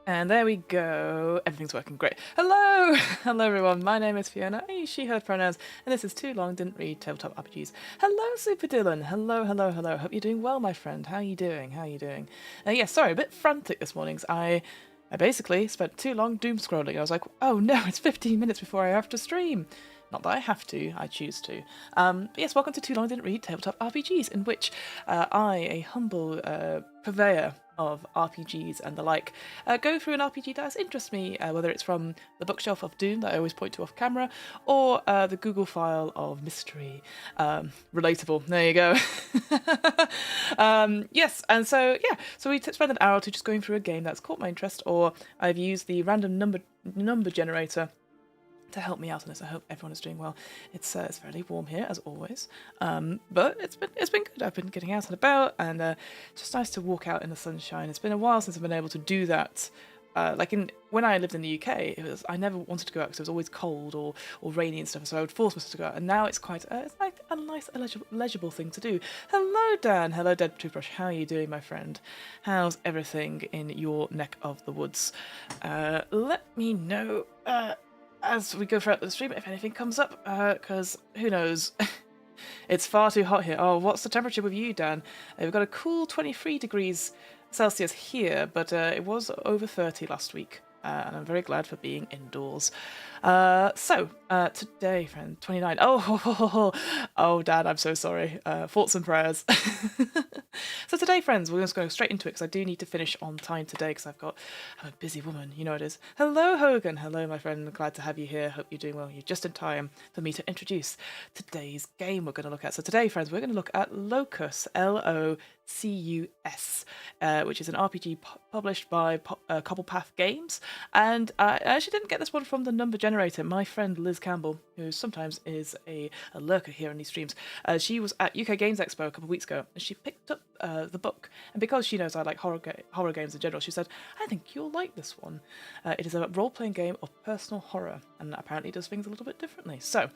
And there we go. Everything's working great. Hello! Hello, everyone. My name is Fiona. I use she, her pronouns, and this is Too Long Didn't Read Tabletop RPGs. Hello, Super Dylan. Hello, hello, hello. Hope you're doing well, my friend. How are you doing? How are you doing? Sorry, a bit frantic this morning. I basically spent too long doom scrolling. I was like, oh no, it's 15 minutes before I have to stream. Not that I have to, I choose to. But yes, welcome to Too Long Didn't Read Tabletop RPGs, in which I, a humble purveyor of RPGs and the like, go through an RPG that has interested me, whether it's from the bookshelf of Doom that I always point to off camera, or the Google file of mystery. Relatable, there you go. Yes, and so we spend an hour or two just going through a game that's caught my interest, or I've used the random number generator to help me out on this. I hope everyone is doing well. It's fairly warm here as always, but it's been good. I've been getting out and about, and just nice to walk out in the sunshine. It's been a while since I've been able to do that. When I lived in the UK, I never wanted to go out because it was always cold or rainy and stuff. So I would force myself to go out, and now it's quite it's like a nice legible thing to do. Hello, Dan. Hello, Dead Toothbrush. How are you doing, my friend? How's everything in your neck of the woods? Let me know. As we go throughout the stream, if anything comes up, because who knows? It's far too hot here. Oh, what's the temperature with you, Dan? We've got a cool 23 degrees Celsius here, but it was over 30 last week, and I'm very glad for being indoors. Today, friend, 29. Oh, Dan, I'm so sorry. Thoughts and prayers. So today, friends, we're just going to go straight into it because I do need to finish on time today because I'm a busy woman, you know it is. Hello, Hogan. Hello, my friend. Glad to have you here. Hope you're doing well. You're just in time for me to introduce today's game we're going to look at. So today, friends, we're going to look at Locus, Locus, which is an RPG published by Cobblepath Games. And I actually didn't get this one from the number generator. My friend Liz Campbell, who sometimes is a lurker here in these streams, she was at UK Games Expo a couple of weeks ago, and she picked up the book. And because she knows I like horror games in general, she said, I think you'll like this one. It is a role-playing game of personal horror, and apparently does things a little bit differently. So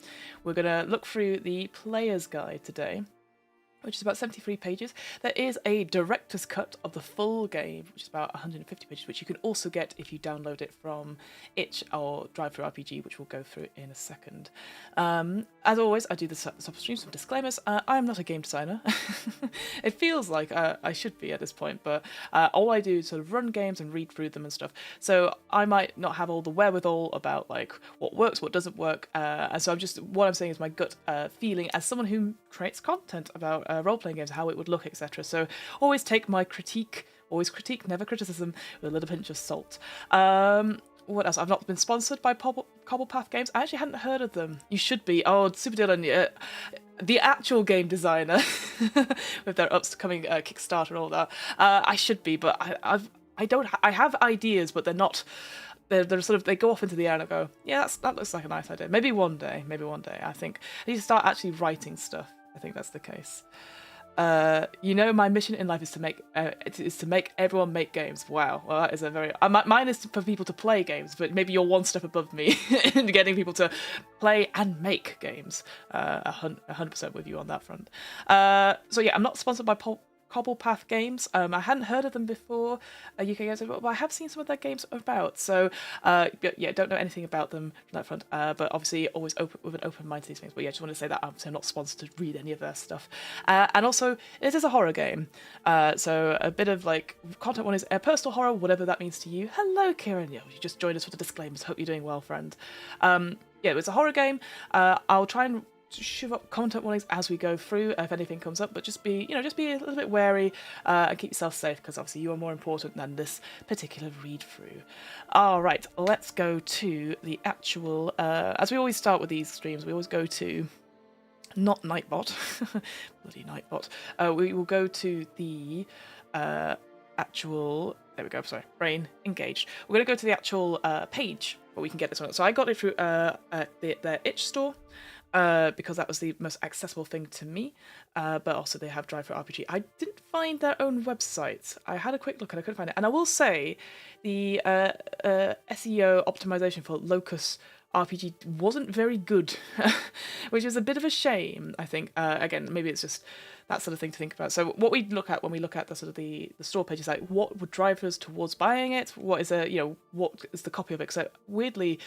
we're going to look through the player's guide today, which is about 73 pages. There is a director's cut of the full game, which is about 150 pages, which you can also get if you download it from Itch or Drive-Thru RPG, which we'll go through in a second. As always, I do this at the top of stream, some disclaimers. I am not a game designer. It feels like I should be at this point, but all I do is sort of run games and read through them and stuff. So I might not have all the wherewithal about like what works, what doesn't work, and so what I'm saying is my gut feeling as someone who creates content about role-playing games, how it would look, etc. So always take my critique, never criticism, with a little pinch of salt. What else? I've not been sponsored by Cobblepath Games. I actually hadn't heard of them. You should be. Oh, Super Dylan, the actual game designer with their upcoming Kickstarter and all that. I should be, but I have ideas, but they're not. They're sort of, they go off into the air and I go, yeah, that looks like a nice idea. Maybe one day. I think I need to start actually writing stuff. I think that's the case. My mission in life is to make everyone make games. Wow, well that is a very mine is for people to play games, but maybe you're one step above me in getting people to play and make games. 100% with you on that front. I'm not sponsored by Cobblepath Games. I hadn't heard of them before, UK Games, but I have seen some of their games about. So, don't know anything about them from that front. But obviously, always open with an open mind to these things. But yeah, just want to say that obviously I'm not sponsored to read any of their stuff. And also, it is a horror game. So a bit of like content one is personal horror, whatever that means to you. Hello, Kieran. Yeah, you just joined us for the disclaimers. Hope you're doing well, friend. It's a horror game. I'll try and shove up content warnings as we go through if anything comes up, but just be a little bit wary and keep yourself safe, because obviously you are more important than this particular read through. All right, let's go to the actual as we always start with these streams, we always go to not Nightbot bloody Nightbot. We will go to the actual, there we go, sorry, brain engaged. We're going to go to the actual page where we can get this one. So I got it through their itch store, because that was the most accessible thing to me, but also they have Drive for RPG. I didn't find their own website. I had a quick look and I couldn't find it. And I will say the SEO optimization for Locus RPG wasn't very good, which is a bit of a shame, I think. Again, maybe it's just that sort of thing to think about. So what we look at when we look at the sort of the store page is like, what would drive us towards buying it? What is what is the copy of it? So weirdly,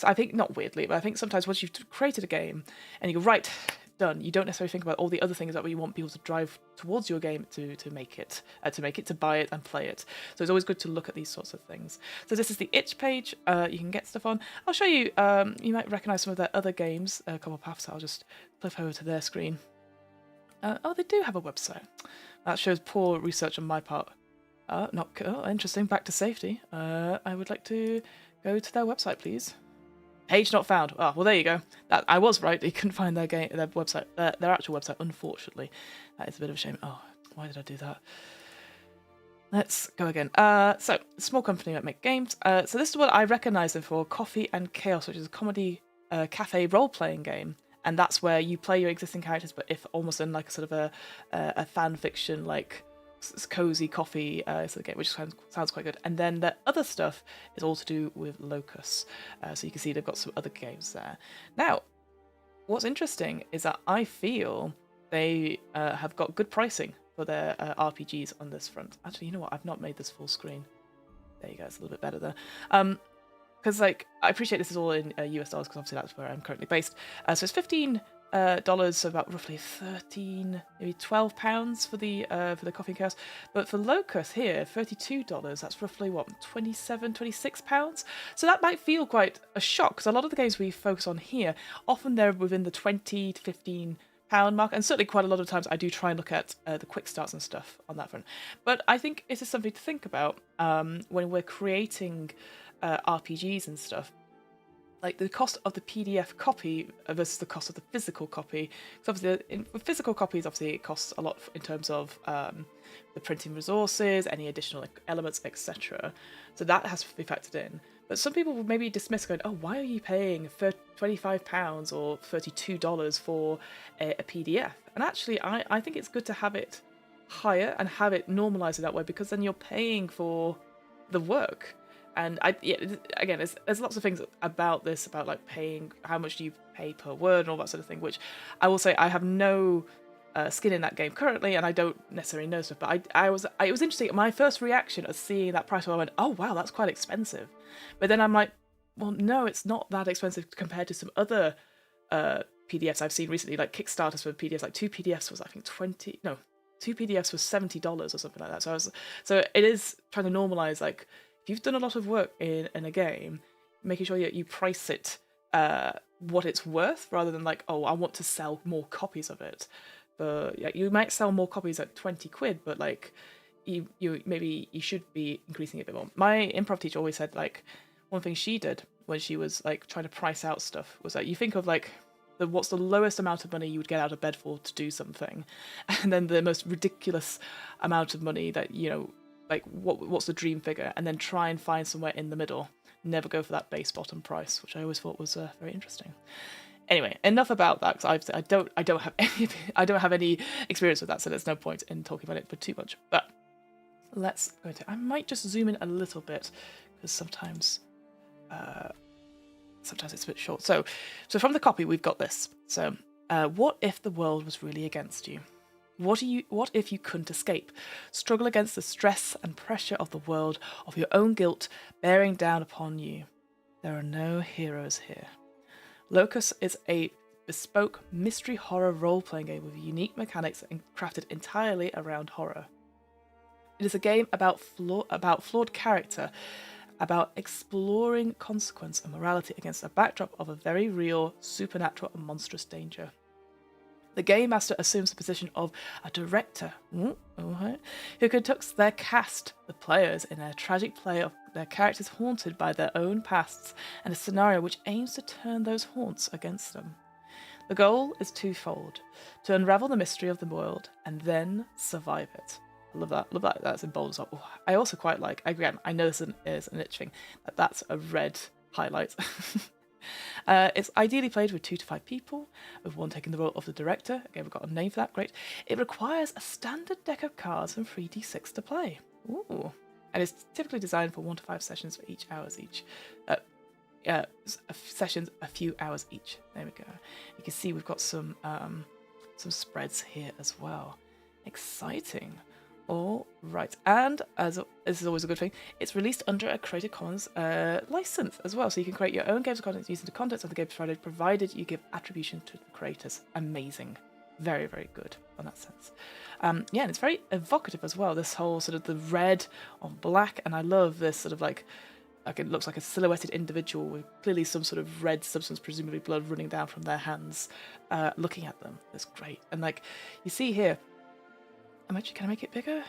I think, not weirdly, but I think sometimes once you've created a game and you go, right, done, you don't necessarily think about all the other things that you want people to drive towards your game to make it, to buy it and play it. So it's always good to look at these sorts of things. So this is the itch page. You can get stuff on. I'll show you, you might recognize some of their other games, a couple of paths. I'll just flip over to their screen. Oh, they do have a website. That shows poor research on my part. Interesting, back to safety. I would like to go to their website, please. Page not found. Oh, well, there you go. I was right. You couldn't find their website, their actual website, unfortunately. That is a bit of a shame. Oh, why did I do that? Let's go again. So, small company that make games. So this is what I recognise them for, Coffee and Chaos, which is a comedy cafe role-playing game. And that's where you play your existing characters, but if almost in like a sort of a fan fiction, like cozy coffee sort of game, which sounds quite good. And then the other stuff is all to do with Locus. So you can see they've got some other games there. Now, what's interesting is that I feel they have got good pricing for their RPGs on this front. Actually, you know what? I've not made this full screen. There you go. It's a little bit better there. Because I appreciate this is all in US dollars, because obviously that's where I'm currently based. So it's $15, so about roughly 13, maybe £12 for the Coffee and Chaos. But for Locus here, $32. That's roughly what, 27, £26. So that might feel quite a shock, because a lot of the games we focus on here, often they're within the 20 to 15 pound mark, and certainly quite a lot of times I do try and look at the quick starts and stuff on that front. But I think it is something to think about when we're creating RPGs and stuff, like the cost of the PDF copy versus the cost of the physical copy. Because obviously, with physical copies, obviously it costs a lot in terms of the printing resources, any additional elements, etc. So that has to be factored in. But some people would maybe dismiss, going, "Oh, why are you paying £25 or $32 for a PDF?" And actually, I think it's good to have it higher and have it normalised that way, because then you're paying for the work. And again, there's lots of things about this, about like paying, how much do you pay per word and all that sort of thing, which I will say I have no skin in that game currently, and I don't necessarily know stuff. But it was interesting. My first reaction of seeing that price, I went, "Oh wow, that's quite expensive." But then I'm like, well, no, it's not that expensive compared to some other PDFs I've seen recently, like Kickstarters for PDFs. Like two PDFs was, I think, two PDFs was $70 or something like that. So it is trying to normalize, like, if you've done a lot of work in a game, making sure you price it what it's worth, rather than like, oh, I want to sell more copies of it. But yeah, you might sell more copies at 20 quid, but like you should be increasing it a bit more. My improv teacher always said, like, one thing she did when she was like trying to price out stuff was that you think of like what's the lowest amount of money you would get out of bed for to do something, and then the most ridiculous amount of money that, you know, like what's the dream figure, and then try and find somewhere in the middle. Never go for that base bottom price, which I always thought was very interesting. Anyway, enough about that, because I don't have any experience with that, so there's no point in talking about it for too much. But let's go into. I might just zoom in a little bit, because sometimes it's a bit short. So from the copy we've got this. So what if the world was really against you? What if you couldn't escape? Struggle against the stress and pressure of the world, of your own guilt bearing down upon you. There are no heroes here. Locus is a bespoke mystery horror role-playing game with unique mechanics and crafted entirely around horror. It is a game about flawed character, about exploring consequence and morality against a backdrop of a very real, supernatural and monstrous danger. The Game Master assumes the position of a director who conducts their cast, the players, in a tragic play of their characters haunted by their own pasts, and a scenario which aims to turn those haunts against them. The goal is twofold: to unravel the mystery of the world and then survive it. I love that. That's in bold as well. Oh, I also quite like, again, I know this is an itch thing, but that's a red highlight. It's ideally played with 2 to 5 people, with one taking the role of the director. Again, we've got a name for that, great. It requires a standard deck of cards and 3d6 to play. Ooh. And it's typically designed for 1 to 5 sessions for each hours each. sessions a few hours each. There we go. You can see we've got some spreads here as well. Exciting. All right, and as this is always a good thing, it's released under a Creative Commons license as well, so you can create your own games of content using the contents of the game provided you give attribution to the creators. Amazing. Very, very good on that sense. Yeah, and it's very evocative as well, this whole sort of the red on black, and I love this sort of like it looks like a silhouetted individual with clearly some sort of red substance, presumably blood running down from their hands, looking at them. That's great. And like you see here, can I make it bigger?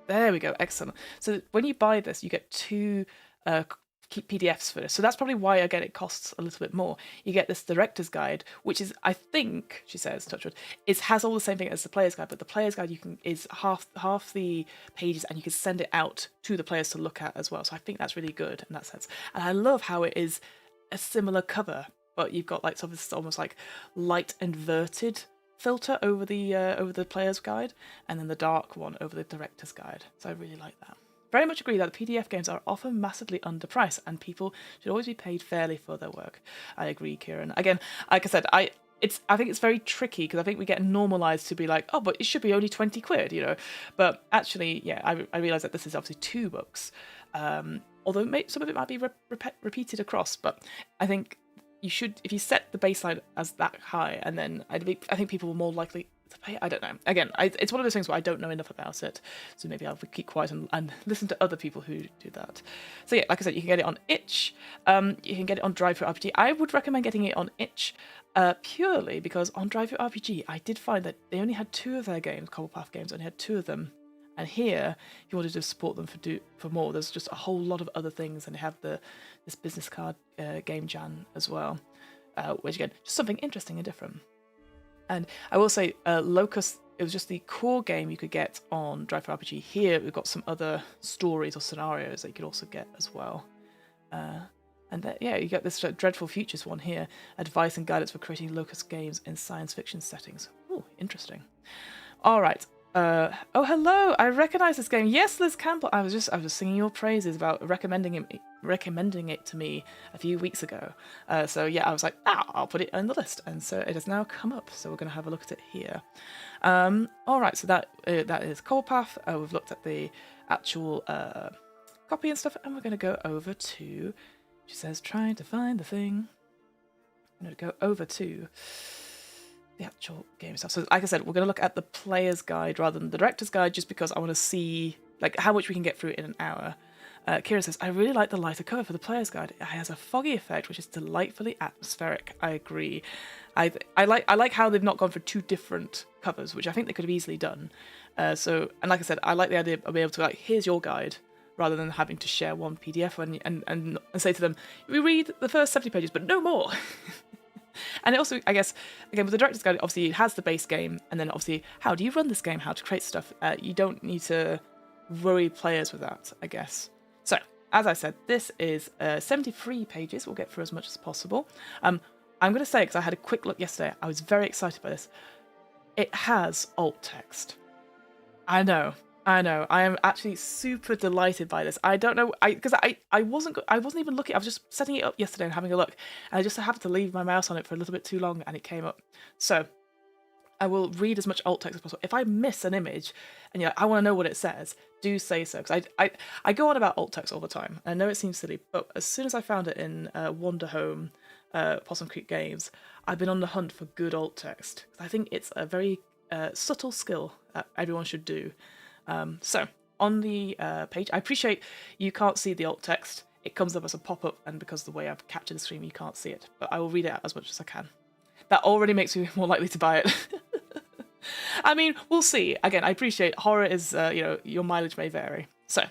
There we go, excellent. So when you buy this, you get 2 PDFs for this. So that's probably why, again, it costs a little bit more. You get this director's guide, which is, I think, she says, touchwood, has all the same thing as the player's guide, but the player's guide is half the pages, and you can send it out to the players to look at as well. So I think that's really good in that sense. And I love how it is a similar cover, but you've got like sort of this almost like light inverted filter over the player's guide, and then the dark one over the director's guide. So I really like that. Very much agree that the PDF games are often massively underpriced, and people should always be paid fairly for their work. I agree, Kieran. Again, like I said, I think it's very tricky because I think we get normalised to be like, oh, but it should be only 20 quid, you know. But actually, yeah, I realise that this is obviously 2 books, although some of it might be repeated across. But I think you should, if you set the baseline as that high, and then I think people will more likely to pay. I don't know. Again, it's one of those things where I don't know enough about it, so maybe I'll keep quiet and listen to other people who do that. So yeah, like I said, you can get it on itch. You can get it on Drive-Thru RPG. I would recommend getting it on itch, purely because on Drive-Thru RPG, I did find that they only had 2 of their games, Cobblepath games, only had 2 of them. And here, if you wanted to support them for more, there's just a whole lot of other things, and they have this business card game jam as well, which again, just something interesting and different. And I will say, Locus, it was just the core game you could get on Drive-Thru RPG. Here, we've got some other stories or scenarios that you could also get as well. Yeah, you get this Dreadful Futures one here, advice and guidance for creating Locus games in science fiction settings. Ooh, interesting. All right. Oh, hello! I recognise this game. Yes, Liz Campbell. I was singing your praises about recommending it to me a few weeks ago. So yeah, I was like, I'll put it on the list, and so it has now come up. So we're going to have a look at it here. All right, so that is Cobblepath. We've looked at the actual copy and stuff, and we're going to go over to. She says, trying to find the thing. I'm going to go over to the actual game itself. So like I said, we're going to look at the player's guide rather than the director's guide, just because I want to see like how much we can get through in an hour. Kira says, I really like the lighter cover for the player's guide. It has a foggy effect, which is delightfully atmospheric. I agree. I like how they've not gone for 2 different covers, which I think they could have easily done. And like I said, I like the idea of being able to like, here's your guide, rather than having to share one PDF and say to them, we read the first 70 pages, but no more. And it also, I guess, again, with the director's guide, obviously it has the base game, and then obviously, how do you run this game, how to create stuff. You don't need to worry players with that, I guess. So, as I said, this is 73 pages. We'll get through as much as possible. I'm going to say, because I had a quick look yesterday, I was very excited by this. It has alt text. I know. I am actually super delighted by this. I don't know, because I wasn't even looking. I was just setting it up yesterday and having a look, and I just happened to leave my mouse on it for a little bit too long, and it came up. So I will read as much alt text as possible. If I miss an image, and you're like, I want to know what it says, do say so, because I go on about alt text all the time. I know it seems silly, but as soon as I found it in Wander Home, Possum Creek Games, I've been on the hunt for good alt text. I think it's a very subtle skill that everyone should do. So, on the page, I appreciate you can't see the alt text. It comes up as a pop-up, and because of the way I've captured the screen, you can't see it. But I will read it out as much as I can. That already makes me more likely to buy it. I mean, we'll see. Again, I appreciate horror is, your mileage may vary. So,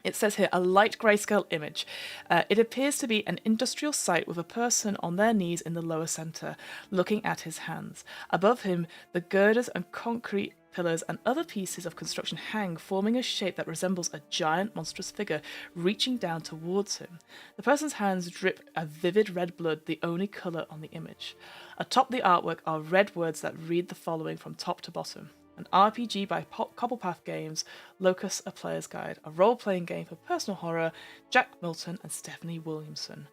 it says here, a light grayscale image. It appears to be an industrial site with a person on their knees in the lower centre, looking at his hands. Above him, the girders and concrete pillars and other pieces of construction hang, forming a shape that resembles a giant monstrous figure reaching down towards him. The person's hands drip a vivid red blood, the only colour on the image. Atop the artwork are red words that read the following from top to bottom. An RPG by Cobblepath Games, Locus, a Player's Guide, a role-playing game for personal horror, Jack Milton and Stephanie Williamson.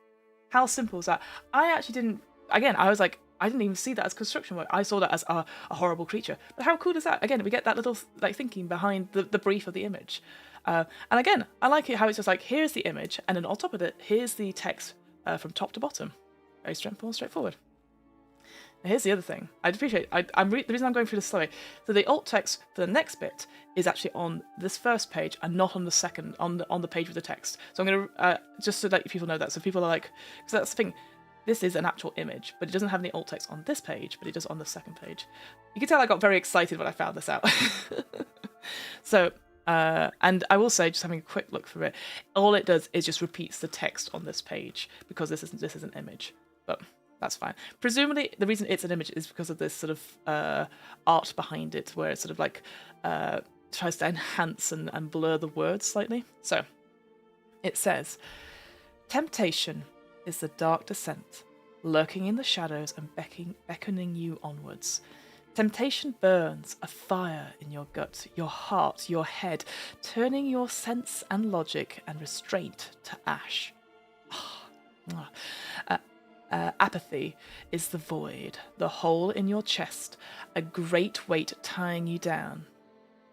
How simple is that? I actually didn't. Again, I was like, I didn't even see that as construction work. I saw that as a horrible creature. But how cool is that? Again, we get that little like thinking behind the brief of the image. And again, I like it how it's just like, here's the image, and then on top of it, here's the text from top to bottom. Very simple and straightforward. Now here's the other thing. I'd appreciate. The reason I'm going through this slowly. So the alt text for the next bit is actually on this first page and not on the second on the page with the text. So I'm gonna just so that people know that. So people are like, because that's the thing. This is an actual image, but it doesn't have any alt text on this page, but it does on the second page. You can tell I got very excited when I found this out. So, and I will say, just having a quick look through it, all it does is just repeats the text on this page because this is an image, but that's fine. Presumably, the reason it's an image is because of this sort of art behind it, where it sort of like tries to enhance and blur the words slightly. So, it says, "Temptation is the dark descent, lurking in the shadows and beckoning you onwards. Temptation burns a fire in your gut, your heart, your head, turning your sense and logic and restraint to ash. Apathy is the void, the hole in your chest, a great weight tying you down.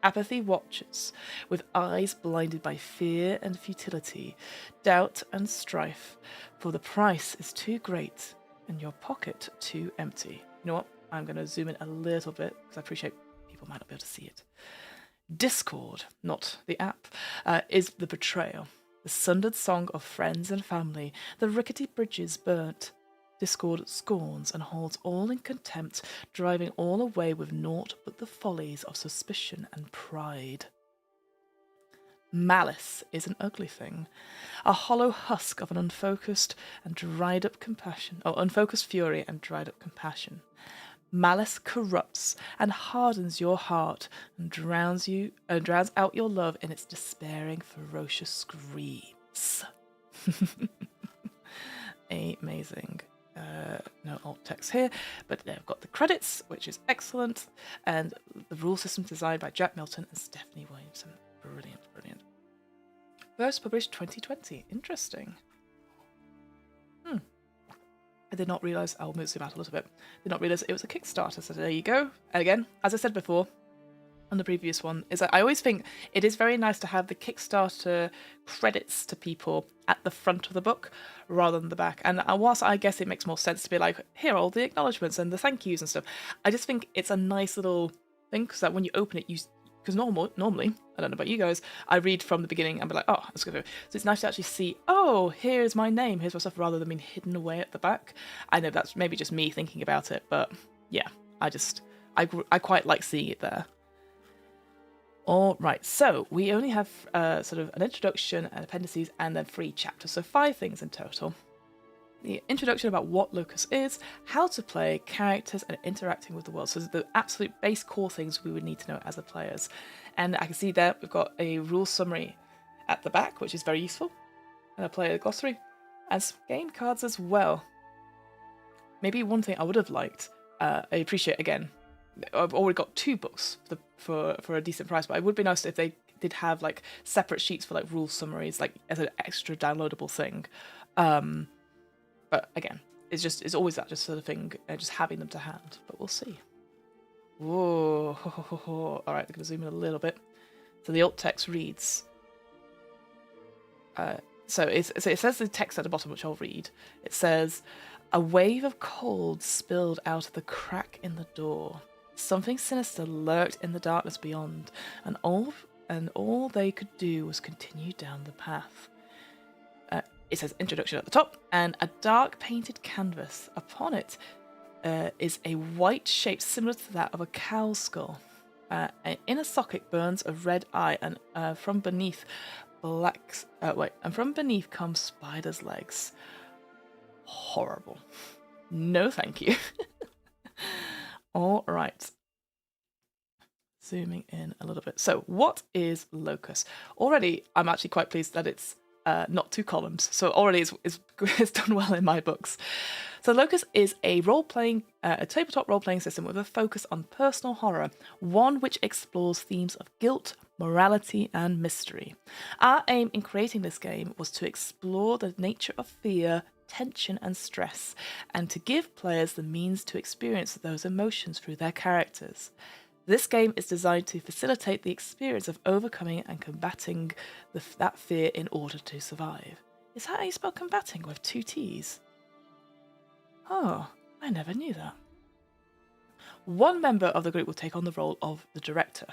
Apathy watches, with eyes blinded by fear and futility, doubt and strife, for the price is too great and your pocket too empty." You know what? I'm going to zoom in a little bit because I appreciate people might not be able to see it. Discord, not the app, is the betrayal, the sundered song of friends and family, the rickety bridges burnt. Discord scorns and holds all in contempt, driving all away with naught but the follies of suspicion and pride. Malice is an ugly thing, a hollow husk of an unfocused fury and dried up compassion. Malice corrupts and hardens your heart and drowns out your love in its despairing, ferocious screams. Amazing. No alt text here, but they've got the credits, which is excellent, and the rule system designed by Jack Milton and Stephanie Williamson. Brilliant, brilliant. First published 2020. Interesting. I did not realise, I'll zoom out a little bit, did not realise it was a Kickstarter, so there you go. And again, as I said before, on the previous one, is that I always think it is very nice to have the Kickstarter credits to people at the front of the book rather than the back. And whilst I guess it makes more sense to be like, here are all the acknowledgements and the thank yous and stuff, I just think it's a nice little thing because that when you open it, because normally, I don't know about you guys, I read from the beginning and be like, oh, let's go through. So it's nice to actually see, oh, here's my name, here's my stuff, rather than being hidden away at the back. I know that's maybe just me thinking about it, but yeah, I quite like seeing it there. All right, so we only have sort of an introduction, an appendices, and then 3 chapters, so 5 things in total. The introduction about what Locus is, how to play, characters, and interacting with the world. So the absolute base core things we would need to know as the players. And I can see there we've got a rule summary at the back, which is very useful, and a player glossary, and some game cards as well. Maybe one thing I would have liked, I appreciate again, I've already got 2 books for a decent price, but it would be nice if they did have like separate sheets for like rule summaries, like as an extra downloadable thing. But again, it's always that just sort of thing, just having them to hand. But we'll see. Whoa! All right, I'm gonna zoom in a little bit. So the alt text reads. So it says the text at the bottom, which I'll read. It says, "A wave of cold spilled out of the crack in the door. Something sinister lurked in the darkness beyond, and all they could do was continue down the path." It says introduction at the top, and a dark painted canvas. Upon it is a white shape similar to that of a cow's skull. In a socket burns a red eye, and from beneath come spiders' legs. Horrible. No, thank you. All right. Zooming in a little bit. So, what is Locus? Already, I'm actually quite pleased that it's not 2 columns. So already it's done well in my books. So Locus is a tabletop role-playing system with a focus on personal horror, one which explores themes of guilt, morality, and mystery. Our aim in creating this game was to explore the nature of fear, tension and stress, and to give players the means to experience those emotions through their characters. This game is designed to facilitate the experience of overcoming and combating that fear in order to survive. Is that how you spell combating with 2 T's? Oh, I never knew that. One member of the group will take on the role of the director.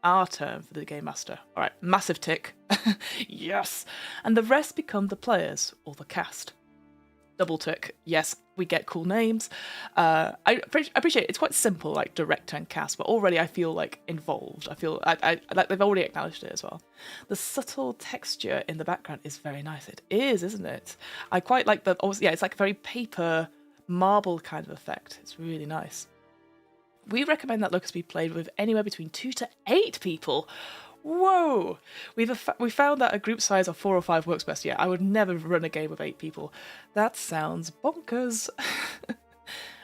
Our term for the game master. All right, massive tick. Yes. And the rest become the players or the cast. Double tick. Yes, we get cool names. I appreciate it. It's quite simple, like director and cast, but already I feel like involved. I feel I like they've already acknowledged it as well. The subtle texture in the background is very nice. It is, isn't it? I quite like the. Yeah, it's like a very paper marble kind of effect. It's really nice. We recommend that Locus be played with anywhere between 2 to 8 people. Whoa! We found that a group size of 4 or 5 works best. Yeah, I would never run a game with 8 people. That sounds bonkers.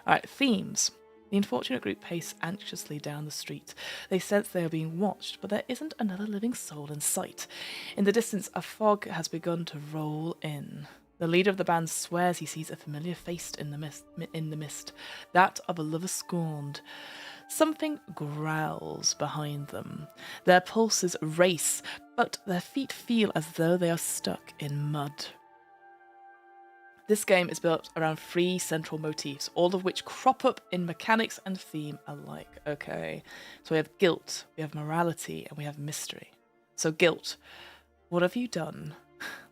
Alright, themes. The unfortunate group pace anxiously down the street. They sense they are being watched, but there isn't another living soul in sight. In the distance, a fog has begun to roll in. The leader of the band swears he sees a familiar face in the mist, that of a lover scorned. Something growls behind them. Their pulses race, but their feet feel as though they are stuck in mud. This game is built around 3 central motifs, all of which crop up in mechanics and theme alike. Okay, so we have guilt, we have morality, and we have mystery. So guilt. What have you done?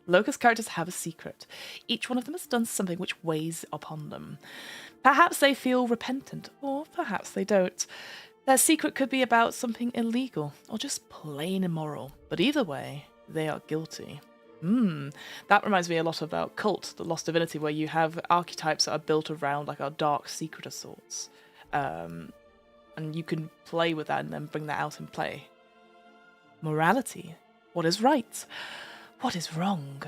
Locus characters have a secret. Each one of them has done something which weighs upon them. Perhaps they feel repentant, or perhaps they don't. Their secret could be about something illegal, or just plain immoral. But either way, they are guilty. That reminds me a lot about Cult, the Lost Divinity, where you have archetypes that are built around like a dark secret of sorts. And you can play with that and then bring that out in play. Morality. What is right? What is wrong?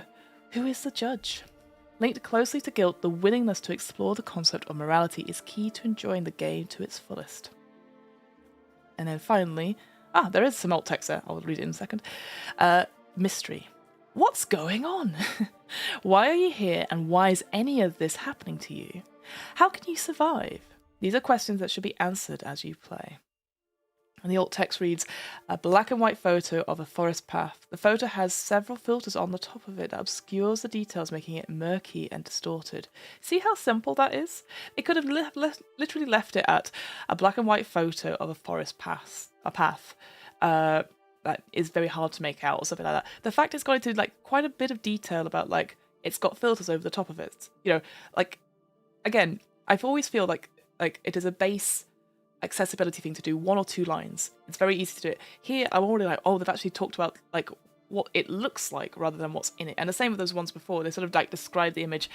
Who is the judge? Linked closely to guilt, the willingness to explore the concept of morality is key to enjoying the game to its fullest. And then finally, there is some alt text there. I'll read it in a second. Mystery. What's going on? Why are you here, and why is any of this happening to you? How can you survive? These are questions that should be answered as you play. And the alt text reads, a black and white photo of a forest path. The photo has several filters on the top of it that obscures the details, making it murky and distorted. See how simple that is? It could have literally left it at a black and white photo of a forest path, that is very hard to make out or something like that. The fact it's got into like quite a bit of detail about like it's got filters over the top of it. You know, like again, I've always feel like it is a base accessibility thing to do 1 or 2 lines. It's very easy to do it. Here, I'm already like, oh, they've actually talked about like what it looks like rather than what's in it. And the same with those ones before. They sort of like describe the image.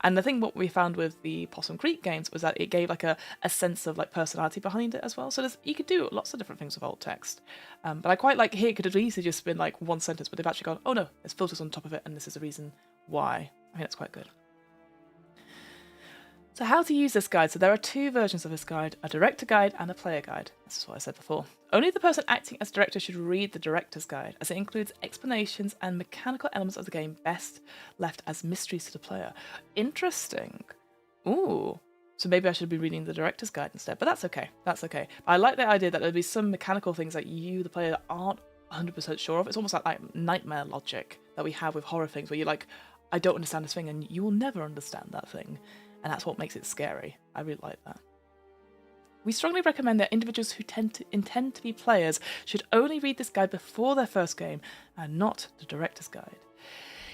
And the thing what we found with the Possum Creek games was that it gave like a sense of like personality behind it as well. So you could do lots of different things with alt text. But I quite like here it could have easily just been like 1 sentence, but they've actually gone, oh no, there's filters on top of it, and this is the reason why. I think that's quite good. So how to use this guide. So there are 2 versions of this guide, a director guide and a player guide. This is what I said before. Only the person acting as director should read the director's guide, as it includes explanations and mechanical elements of the game best left as mysteries to the player. Interesting. Ooh. So maybe I should be reading the director's guide instead, but that's okay. That's okay. I like the idea that there'll be some mechanical things that you, the player, aren't 100% sure of. It's almost like nightmare logic that we have with horror things, where you're like, I don't understand this thing, and you will never understand that thing. And that's what makes it scary. I really like that. We strongly recommend that individuals who intend to be players should only read this guide before their first game and not the director's guide.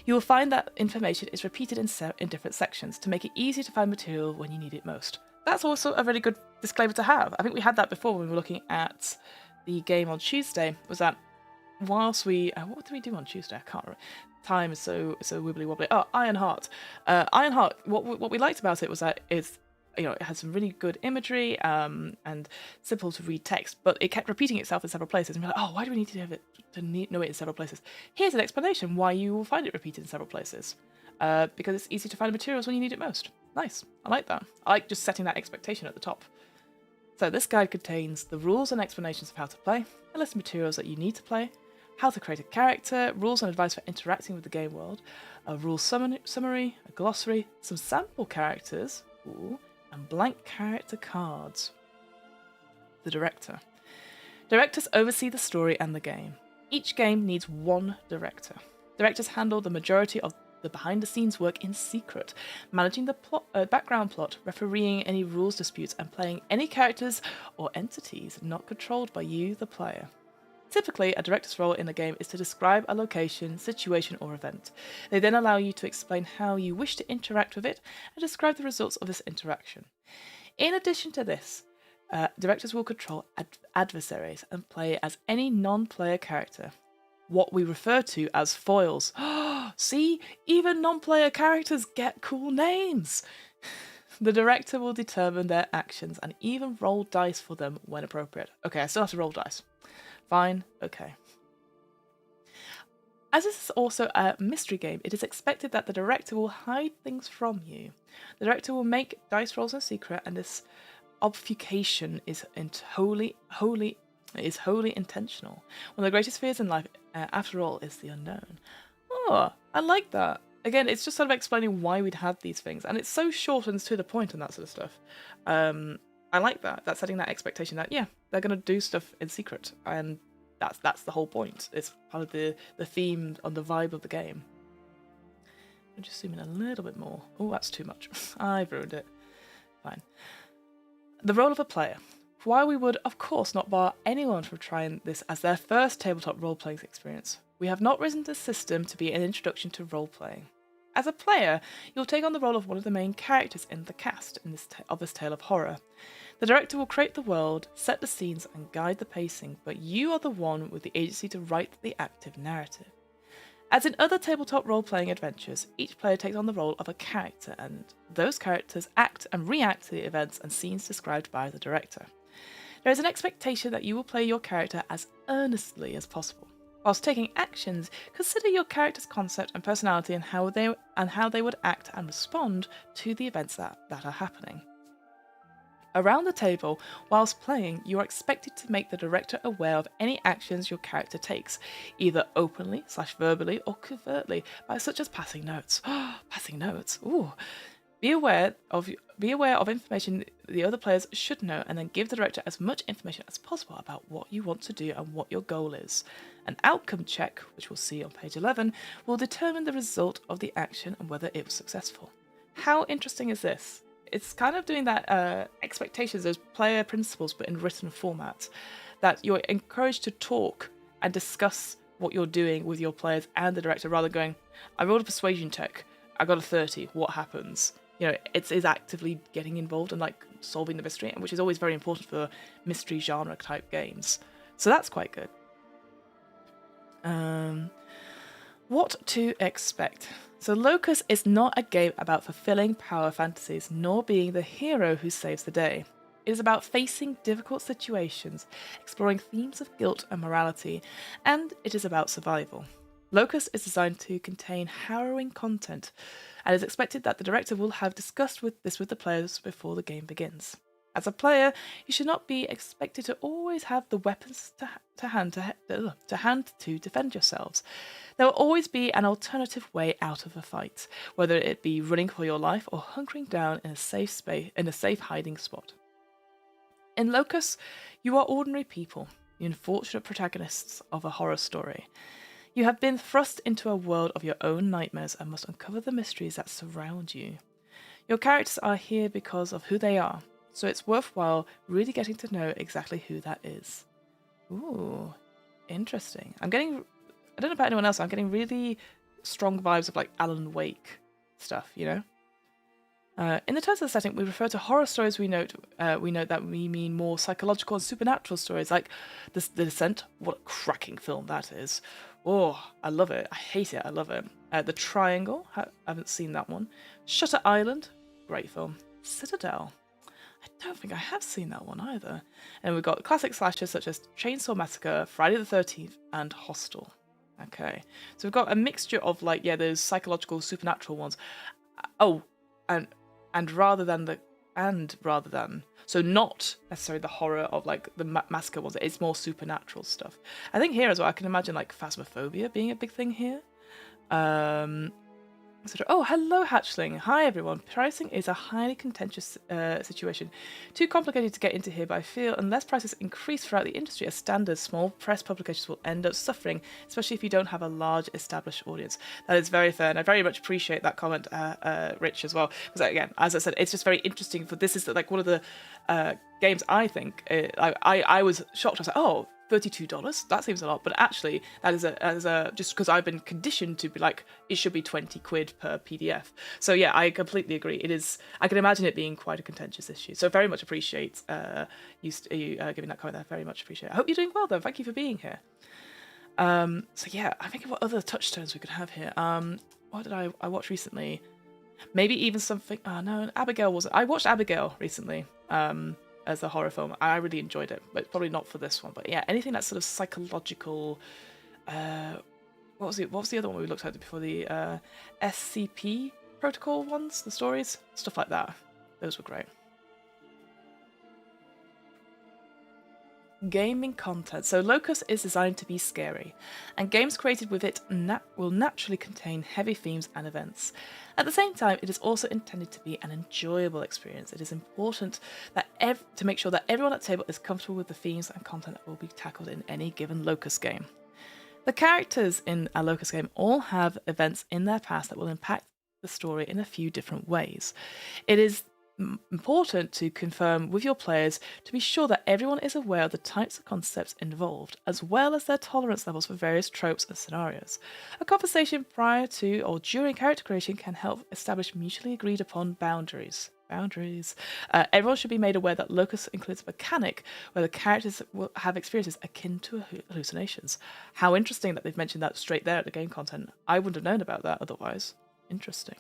You will find that information is repeated in different sections to make it easy to find material when you need it most. That's also a really good disclaimer to have. I think we had that before when we were looking at the game on Tuesday, was that whilst we... what did we do on Tuesday? I can't remember. Time is so wibbly wobbly. Oh, Ironheart. Ironheart. What we liked about it was that it had some really good imagery and simple to read text, but it kept repeating itself in several places. And we're like, oh, why do we need to have it know it in several places? Here's an explanation why you will find it repeated in several places. Because it's easy to find materials when you need it most. Nice. I like that. I like just setting that expectation at the top. So this guide contains the rules and explanations of how to play, a list of materials that you need to play, how to create a character, rules and advice for interacting with the game world, a rule summary, a glossary, some sample characters, and blank character cards. The director. Directors oversee the story and the game. Each game needs one director. Directors handle the majority of the behind-the-scenes work in secret, managing the background plot, refereeing any rules disputes, and playing any characters or entities not controlled by you, the player. Typically, a director's role in a game is to describe a location, situation, or event. They then allow you to explain how you wish to interact with it and describe the results of this interaction. In addition to this, directors will control adversaries and play as any non-player character, what we refer to as foils. See, even non-player characters get cool names. The director will determine their actions and even roll dice for them when appropriate. Okay, I still have to roll dice. Fine, okay. As this is also a mystery game, it is expected that the director will hide things from you. The director will make dice rolls in secret, and this obfuscation is wholly intentional. One of the greatest fears in life, after all, is the unknown. Oh, I like that. Again, it's just sort of explaining why we'd have these things, and it's so short and to the point and that sort of stuff. I like that. That's setting that expectation that, yeah, they're going to do stuff in secret, and that's the whole point. It's part of the theme and the vibe of the game. I'll just zoom in a little bit more. Oh, that's too much. I've ruined it. Fine. The role of a player. While we would, of course, not bar anyone from trying this as their first tabletop role-playing experience, we have not written the system to be an introduction to role-playing. As a player, you'll take on the role of one of the main characters in the cast of this tale of horror. The director will create the world, set the scenes, and guide the pacing, but you are the one with the agency to write the active narrative. As in other tabletop role-playing adventures, each player takes on the role of a character, and those characters act and react to the events and scenes described by the director. There is an expectation that you will play your character as earnestly as possible. Whilst taking actions, consider your character's concept and personality and how they would act and respond to the events that are happening. Around the table, whilst playing, you are expected to make the director aware of any actions your character takes, either openly / verbally or covertly, by such as passing notes. Passing notes. Ooh. Be aware of information the other players should know, and then give the director as much information as possible about what you want to do and what your goal is. An outcome check, which we'll see on page 11, will determine the result of the action and whether it was successful. How interesting is this? It's kind of doing that expectations, those player principles, but in written format. That you're encouraged to talk and discuss what you're doing with your players and the director, rather than going, I rolled a persuasion check, I got a 30, what happens? You know, it is actively getting involved and like solving the mystery, which is always very important for mystery genre type games. So that's quite good. What to expect? So Locus is not a game about fulfilling power fantasies, nor being the hero who saves the day. It is about facing difficult situations, exploring themes of guilt and morality, and it is about survival. Locus is designed to contain harrowing content, and is expected that the director will have discussed with the players before the game begins. As a player, you should not be expected to always have the weapons to hand to defend yourselves. There will always be an alternative way out of a fight, whether it be running for your life or hunkering down in a safe hiding spot. In Locus, you are ordinary people, the unfortunate protagonists of a horror story. You have been thrust into a world of your own nightmares and must uncover the mysteries that surround you. Your characters are here because of who they are, so it's worthwhile really getting to know exactly who that is. Ooh, interesting. I don't know about anyone else, I'm getting really strong vibes of like Alan Wake stuff, you know? In the terms of the setting, we refer to horror stories. We note that we mean more psychological and supernatural stories, like The Descent. What a cracking film that is! Oh, I love it. I hate it. I love it. The Triangle. I haven't seen that one. Shutter Island. Great film. Citadel. I don't think I have seen that one either. And we've got classic slashers such as Chainsaw Massacre, Friday the 13th, and Hostel. Okay, so we've got a mixture of like those psychological, supernatural ones. Oh, and rather than the and rather than. So not necessarily the horror of like the massacre ones. It's more supernatural stuff. I think here as well, I can imagine like phasmophobia being a big thing here. Oh, hello, Hatchling. Hi, everyone. Pricing is a highly contentious situation. Too complicated to get into here, but I feel unless prices increase throughout the industry as standard, small press publications will end up suffering, especially if you don't have a large established audience. That is very fair, and I very much appreciate that comment, Rich, as well. Because again, as I said, it's just very interesting. For this is like one of the games I think I was shocked. I was like, oh, $32, that seems a lot, but actually that is a just because I've been conditioned to be like it should be 20 quid per PDF. So yeah, I completely agree. It is. I can imagine it being quite a contentious issue. So very much appreciate you giving that comment there. Very much appreciate it. I hope you're doing well though. Thank you for being here. So yeah, I think what other touchstones we could have here. What did I watch recently? Maybe even something. Oh no, Abigail wasn't. I watched Abigail recently. As a horror film. I really enjoyed it, but probably not for this one. But yeah, anything that's sort of psychological. What was the other one we looked at before? The SCP protocol ones, the stories, stuff like that. Those were great. Gaming content. So Locus is designed to be scary, and games created with it will naturally contain heavy themes and events. At the same time, it is also intended to be an enjoyable experience. It is important that to make sure that everyone at the table is comfortable with the themes and content that will be tackled in any given Locus game. The characters in a Locus game all have events in their past that will impact the story in a few different ways. It is important to confirm with your players to be sure that everyone is aware of the types of concepts involved, as well as their tolerance levels for various tropes and scenarios. A conversation prior to or during character creation can help establish mutually agreed upon boundaries. Everyone should be made aware that Locus includes a mechanic where the characters will have experiences akin to hallucinations. How interesting that they've mentioned that straight there at the game content. I wouldn't have known about that otherwise. Interesting.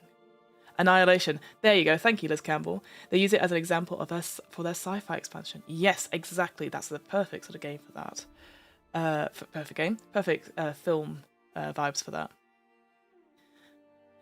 Annihilation. There you go. Thank you, Liz Campbell. They use it as an example of for their sci-fi expansion. Yes, exactly. That's the perfect sort of game for that. Perfect game. Perfect film vibes for that.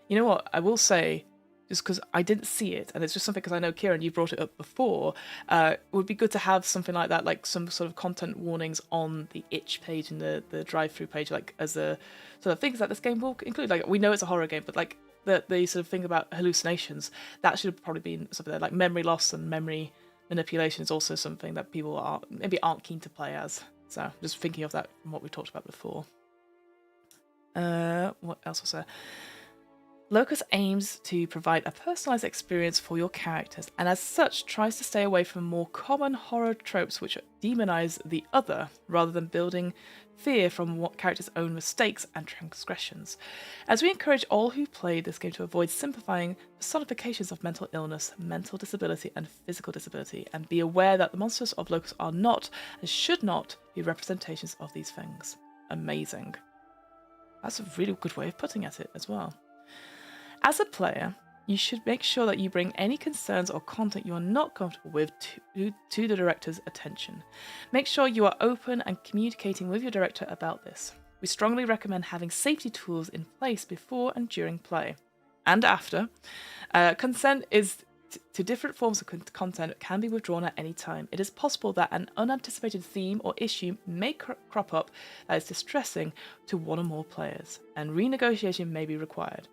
You know what? I will say, just because I didn't see it, and it's just something because I know, Kieran, you brought it up before, it would be good to have something like that, like some sort of content warnings on the itch page and the drive-through page, like as a sort of things that this game will include. Like, we know it's a horror game, but like the sort of thing about hallucinations, that should probably be something there. Like memory loss and memory manipulation is also something that people aren't keen to play as. So just thinking of that from what we talked about before. What else was there? Locus aims to provide a personalised experience for your characters, and as such tries to stay away from more common horror tropes which demonise the other, rather than building fear from what characters' own mistakes and transgressions. As we encourage all who play this game to avoid simplifying personifications of mental illness, mental disability, and physical disability, and be aware that the monsters of Locus are not and should not be representations of these things. Amazing. That's a really good way of putting at it as well. As a player, you should make sure that you bring any concerns or content you are not comfortable with to the director's attention. Make sure you are open and communicating with your director about this. We strongly recommend having safety tools in place before and during play. And after. Consent to different forms of content can be withdrawn at any time. It is possible that an unanticipated theme or issue may crop up that is distressing to one or more players, and renegotiation may be required.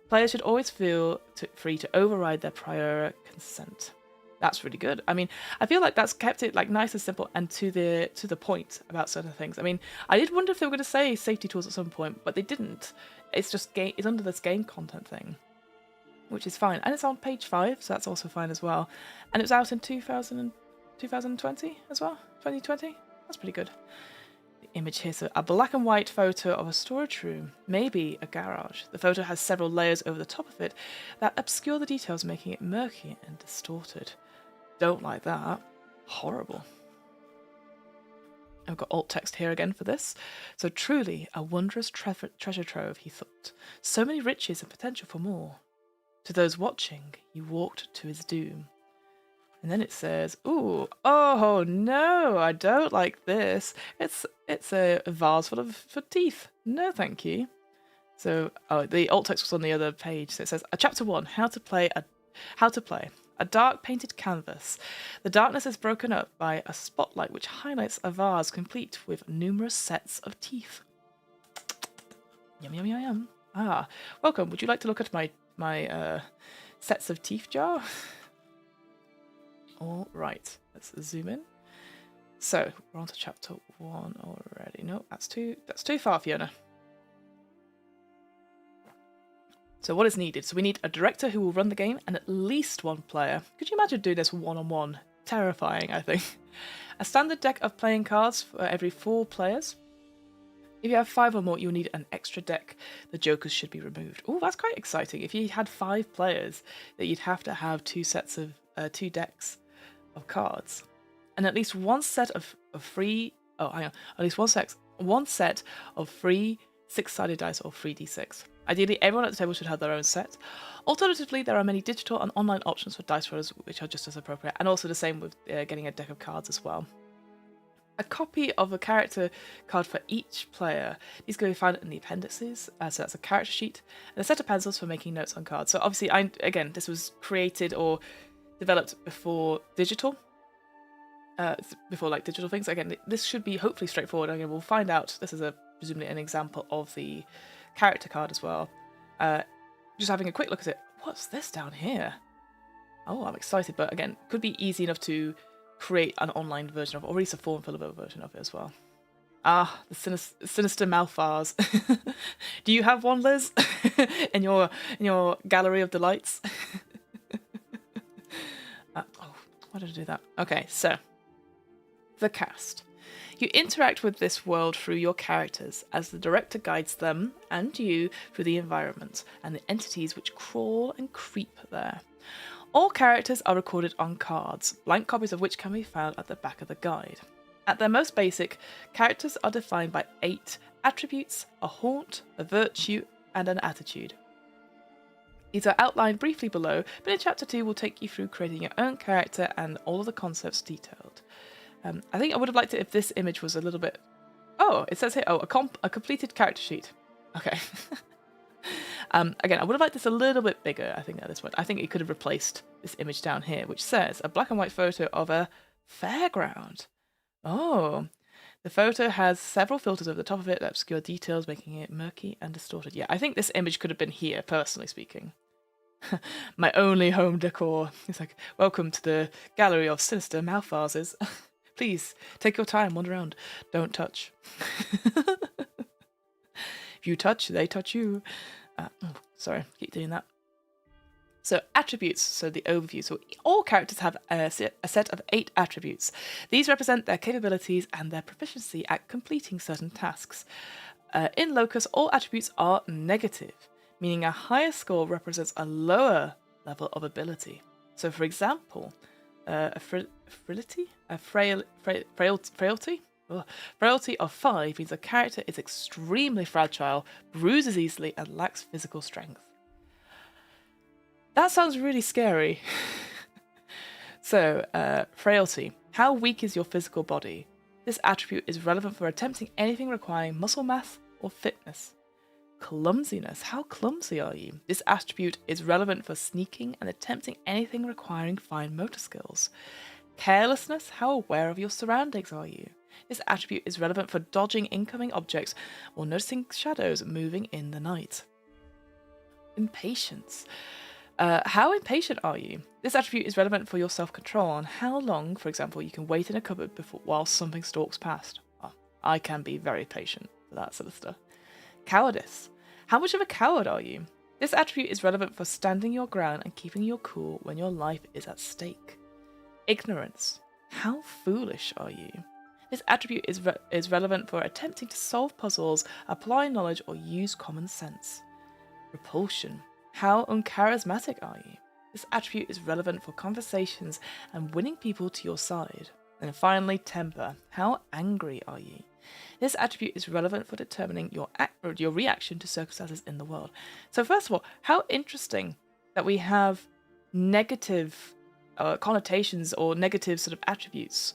Players should always feel free to override their prior consent. That's really good. I mean, I feel like that's kept it like nice and simple and to the point about certain things. I mean, I did wonder if they were going to say safety tools at some point, but they didn't. It's just it's under this game content thing, which is fine, and it's on page 5, so that's also fine as well. And it was out in 2020 as well. 2020. That's pretty good. Image here, so a black and white photo of a storage room, maybe a garage. The photo has several layers over the top of it that obscure the details, making it murky and distorted. Don't like that. Horrible. I've got alt text here again for this. So truly a wondrous treasure trove, he thought. So many riches and potential for more. To those watching, he walked to his doom. And then it says, "Ooh, oh no, I don't like this. It's a vase full of for teeth. No, thank you." So, the alt text was on the other page. So it says, "Chapter 1: How to play. A dark painted canvas. The darkness is broken up by a spotlight which highlights a vase complete with numerous sets of teeth. Yum, yum, yum, yum. Ah, welcome. Would you like to look at my sets of teeth jar? All right, let's zoom in. So we're on to chapter 1 already. No, that's too far, Fiona. So what is needed? So we need a director who will run the game and at least one player. Could you imagine doing this one-on-one? Terrifying, I think. A standard deck of playing cards for every 4 players. If you have 5 or more, you'll need an extra deck. The jokers should be removed. Oh, that's quite exciting. If you had 5 players, that you'd have to have 2 sets of 2 decks of cards, and at least one set of free. Oh, hang on. At least one set of free 6-sided dice or 3d6. Ideally, everyone at the table should have their own set. Alternatively, there are many digital and online options for dice rollers, which are just as appropriate, and also the same with getting a deck of cards as well. A copy of a character card for each player. These can be found in the appendices, so that's a character sheet, and a set of pencils for making notes on cards. So obviously, again, this was created or developed before digital. Before like digital things. Again, this should be hopefully straightforward. Again, we'll find out. This is presumably an example of the character card as well. Just having a quick look at it. What's this down here? Oh, I'm excited, but again, could be easy enough to create an online version of it, or at least a form fillable version of it as well. Ah, the sinister Malphars. Do you have one, Liz? in your gallery of delights? Oh, why did I do that? Okay, so the cast. You interact with this world through your characters as the director guides them and you through the environment and the entities which crawl and creep there. All characters are recorded on cards, blank copies of which can be found at the back of the guide. At their most basic, characters are defined by 8 attributes, a haunt, a virtue, and an attitude. These are outlined briefly below, but in Chapter 2 we'll take you through creating your own character and all of the concepts detailed. I think I would have liked it if this image was a little bit... Oh, it says here, a completed character sheet. Okay. Again, I would have liked this a little bit bigger, I think, at this point. I think it could have replaced this image down here, which says a black and white photo of a fairground. Oh, the photo has several filters over the top of it that obscure details, making it murky and distorted. Yeah, I think this image could have been here, personally speaking. My only home decor. It's like, welcome to the gallery of sinister Malpharses. Please, take your time, wander around. Don't touch. If you touch, they touch you. Sorry, keep doing that. So attributes, so the overview. So all characters have a set of 8 attributes. These represent their capabilities and their proficiency at completing certain tasks. In Locus, all attributes are negative, meaning a higher score represents a lower level of ability. So for example, frailty of 5 means a character is extremely fragile, bruises easily, and lacks physical strength. That sounds really scary. So, frailty. How weak is your physical body? This attribute is relevant for attempting anything requiring muscle mass or fitness. Clumsiness. How clumsy are you? This attribute is relevant for sneaking and attempting anything requiring fine motor skills. Carelessness. How aware of your surroundings are you? This attribute is relevant for dodging incoming objects or noticing shadows moving in the night. Impatience. How impatient are you? This attribute is relevant for your self-control on how long, for example, you can wait in a cupboard while something stalks past. Oh, I can be very patient for that sort of stuff. Cowardice. How much of a coward are you? This attribute is relevant for standing your ground and keeping your cool when your life is at stake. Ignorance. How foolish are you? This attribute is relevant for attempting to solve puzzles, apply knowledge, or use common sense. Repulsion. How uncharismatic are you? This attribute is relevant for conversations and winning people to your side. And finally, temper. How angry are you? This attribute is relevant for determining your reaction to circumstances in the world. So first of all, how interesting that we have negative connotations or negative sort of attributes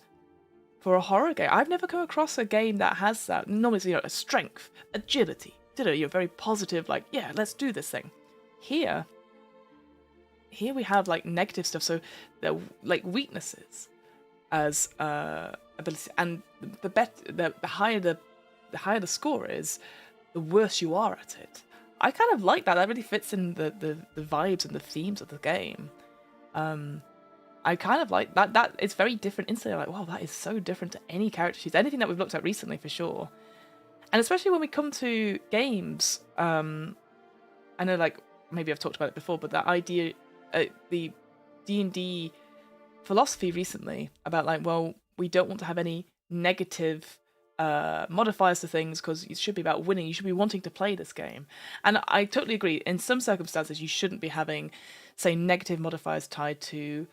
for a horror game. I've never come across a game that has that. Normally, a strength, agility. You're very positive, like, yeah, let's do this thing. Here, here we have like negative stuff, so they're like weaknesses as ability, and the higher the higher the score is, the worse you are at it. I kind of like that. That really fits in the vibes and the themes of the game. I kind of like that. That it's very different instantly. Like, wow, that is so different to any character sheet, anything that we've looked at recently for sure. And especially when we come to games, I know like maybe I've talked about it before, but that idea, the D&D philosophy recently about like, well, we don't want to have any negative modifiers to things because it should be about winning. You should be wanting to play this game, and I totally agree. In some circumstances, you shouldn't be having, say, negative modifiers tied to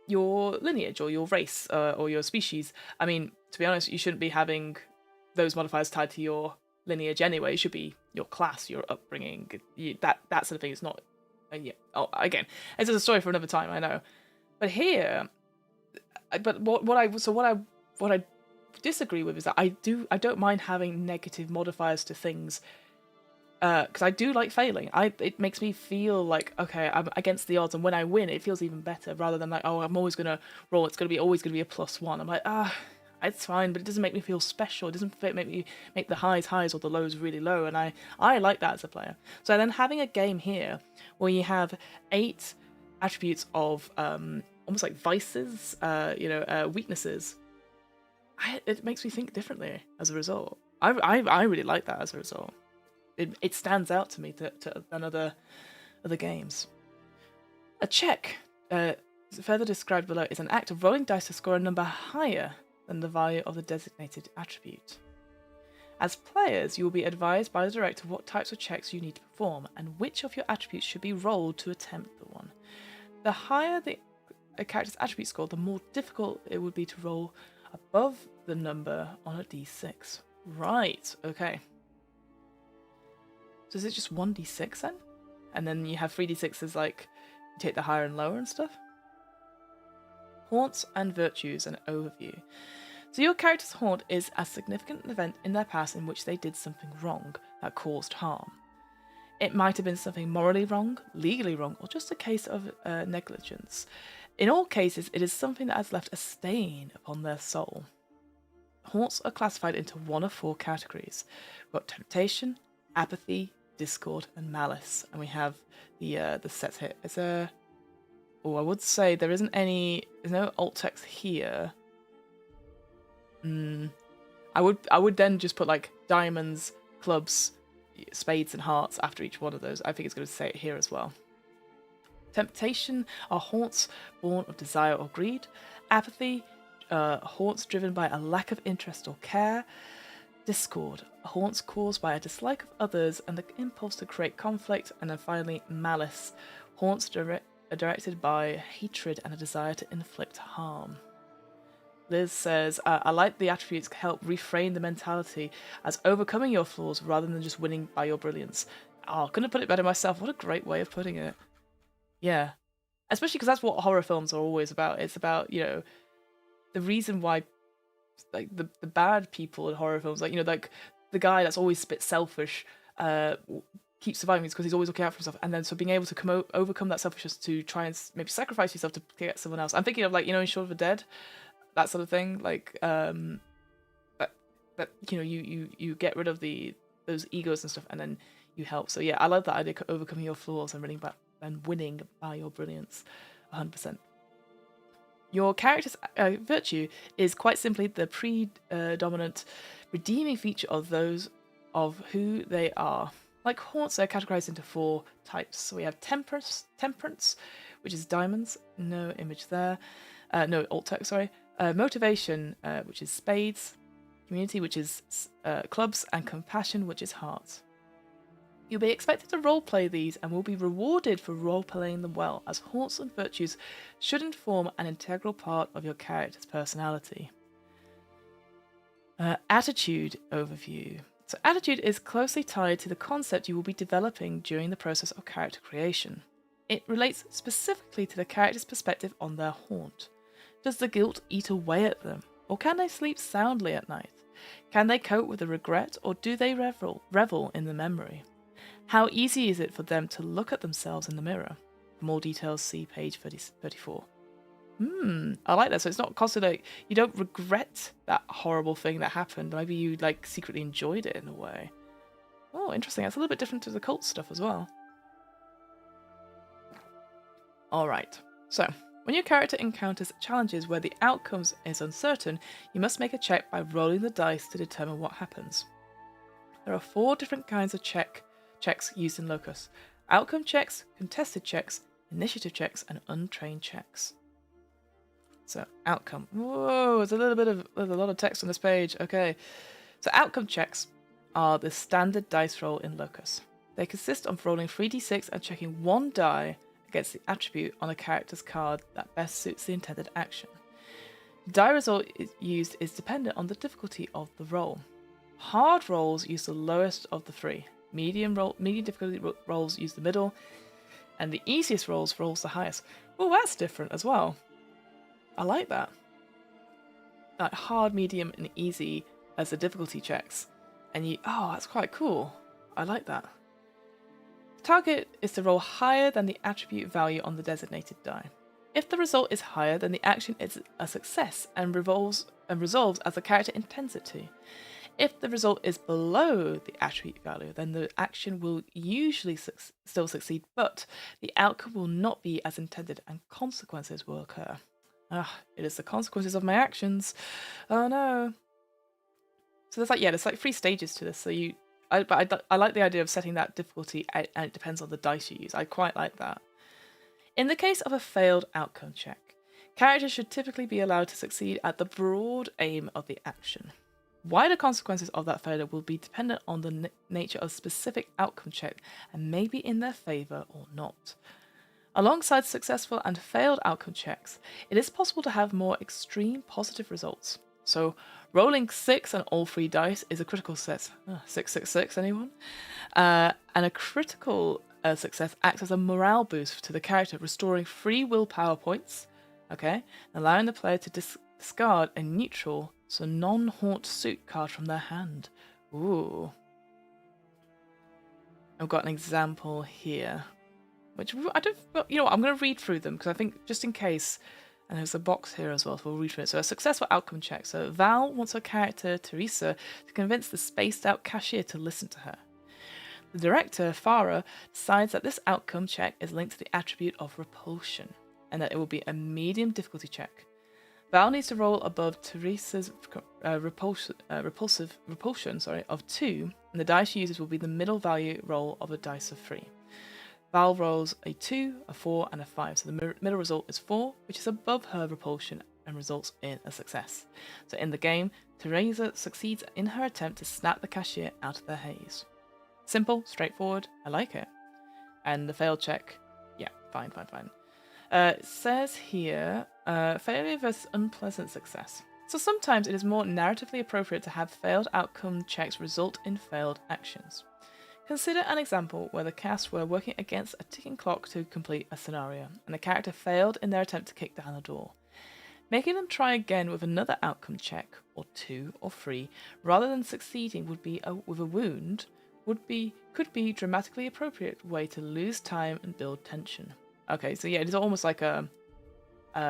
your lineage or your race or your species. I mean, to be honest, you shouldn't be having those modifiers tied to your lineage anyway. It should be your class, your upbringing, that sort of thing. It's not. Yeah. Oh, again, it's a story for another time. I know, but here, but what I disagree with is that I don't mind having negative modifiers to things because I do like failing. It makes me feel like, okay, I'm against the odds, and when I win it feels even better rather than like, oh, I'm always gonna roll, it's always gonna be a +1. I'm like, it's fine, but it doesn't make me feel special. It doesn't make me make the highs or the lows really low, and I like that as a player. So then having a game here where you have 8 attributes of almost like vices, weaknesses, it makes me think differently as a result. I really like that as a result. It stands out to me than other games. A check, further described below, is an act of rolling dice to score a number higher than the value of the designated attribute. As players, you will be advised by the director what types of checks you need to perform and which of your attributes should be rolled to attempt the one. The higher a character's attribute score, the more difficult it would be to roll above the number on a d6. Right, okay. So is it just 1d6 then? And then you have 3d6s like you take the higher and lower and stuff? Haunts and virtues, an overview. So your character's haunt is a significant event in their past in which they did something wrong that caused harm. It might have been something morally wrong, legally wrong, or just a case of negligence. In all cases, it is something that has left a stain upon their soul. Haunts are classified into one of 4 categories. We've got temptation, apathy, discord, and malice. And we have the sets here. I would say there's no alt text here. I would then just put like diamonds, clubs, spades, and hearts after each one of those. I think it's going to say it here as well. Temptation are haunts born of desire or greed. Apathy, haunts driven by a lack of interest or care. Discord, haunts caused by a dislike of others and the impulse to create conflict. And then finally, malice, haunts directed by hatred and a desire to inflict harm. Liz says, I like the attributes help reframe the mentality as overcoming your flaws rather than just winning by your brilliance. Oh, couldn't have put it better myself. What a great way of putting it. Yeah. Especially because that's what horror films are always about. It's about, the reason why, like, the bad people in horror films, like, like, the guy that's always a bit selfish, keeps surviving because he's always looking out for himself. And then so being able to overcome that selfishness to try and maybe sacrifice yourself to get someone else. I'm thinking of, like, in Shaun of the Dead, that sort of thing. Like, that you get rid of those egos and stuff, and then you help. So yeah, I love that idea, overcoming your flaws and winning by your brilliance, 100%. Your character's virtue is quite simply the predominant redeeming feature of those of who they are. Like haunts, they're categorized into 4 types. So we have temperance, which is diamonds. No image there. No alt text, sorry. Motivation, which is spades. Community, which is clubs. And compassion, which is hearts. You'll be expected to roleplay these and will be rewarded for roleplaying them well, as haunts and virtues shouldn't form an integral part of your character's personality. Attitude overview. So attitude is closely tied to the concept you will be developing during the process of character creation. It relates specifically to the character's perspective on their haunt. Does the guilt eat away at them, or can they sleep soundly at night? Can they cope with the regret, or do they revel in the memory? How easy is it for them to look at themselves in the mirror? For more details, see page 34. I like that. So it's not constantly like you don't regret that horrible thing that happened. Maybe you like secretly enjoyed it in a way. Oh, interesting. That's a little bit different to the cult stuff as well. Alright, so when your character encounters challenges where the outcomes is uncertain, you must make a check by rolling the dice to determine what happens. There are 4 different kinds of checks used in Locus: outcome checks, contested checks, initiative checks, and untrained checks. So, outcome. Whoa, there's a lot of text on this page. Okay. So, outcome checks are the standard dice roll in Locus. They consist of rolling 3d6 and checking 1 die against the attribute on a character's card that best suits the intended action. The die result used is dependent on the difficulty of the roll. Hard rolls use the lowest of the 3. Medium difficulty rolls use the middle, and the easiest rolls the highest. Well, that's different as well. I like that. Like hard, medium, and easy as the difficulty checks. And that's quite cool. I like that. The target is to roll higher than the attribute value on the designated die. If the result is higher, then the action is a success and resolves as the character intends it to. If the result is below the attribute value, then the action will usually still succeed, but the outcome will not be as intended and consequences will occur. It is the consequences of my actions. Oh no. So there's like 3 stages to this. So I like the idea of setting that difficulty and it depends on the dice you use. I quite like that. In the case of a failed outcome check, characters should typically be allowed to succeed at the broad aim of the action. Wider consequences of that failure will be dependent on the nature of specific outcome check and may be in their favour or not. Alongside successful and failed outcome checks, it is possible to have more extreme positive results. So, rolling 6 on all 3 dice is a critical success. 666, anyone? And a critical success acts as a morale boost to the character, restoring 3 willpower points, okay, allowing the player to discard a neutral, so non-haunt suit card from their hand. Ooh. I've got an example here, which I don't, I'm going to read through them because I think just in case, and there's a box here as well, so we'll read through it. So a successful outcome check. So Val wants her character, Teresa, to convince the spaced out cashier to listen to her. The director, Farah, decides that this outcome check is linked to the attribute of repulsion, and that it will be a medium difficulty check. Val needs to roll above Teresa's repulsion of 2, and the dice she uses will be the middle value roll of a dice of 3. Val rolls a 2, a 4, and a 5, so the middle result is 4, which is above her repulsion and results in a success. So in the game, Teresa succeeds in her attempt to snap the cashier out of their haze. Simple, straightforward, I like it. And the failed check, yeah, fine. It says here, failure versus unpleasant success. So sometimes it is more narratively appropriate to have failed outcome checks result in failed actions. Consider an example where the cast were working against a ticking clock to complete a scenario, and the character failed in their attempt to kick down the door. Making them try again with another outcome check, or 2 or 3, rather than succeeding with a wound, could be dramatically appropriate way to lose time and build tension. Okay, so yeah, it is almost like a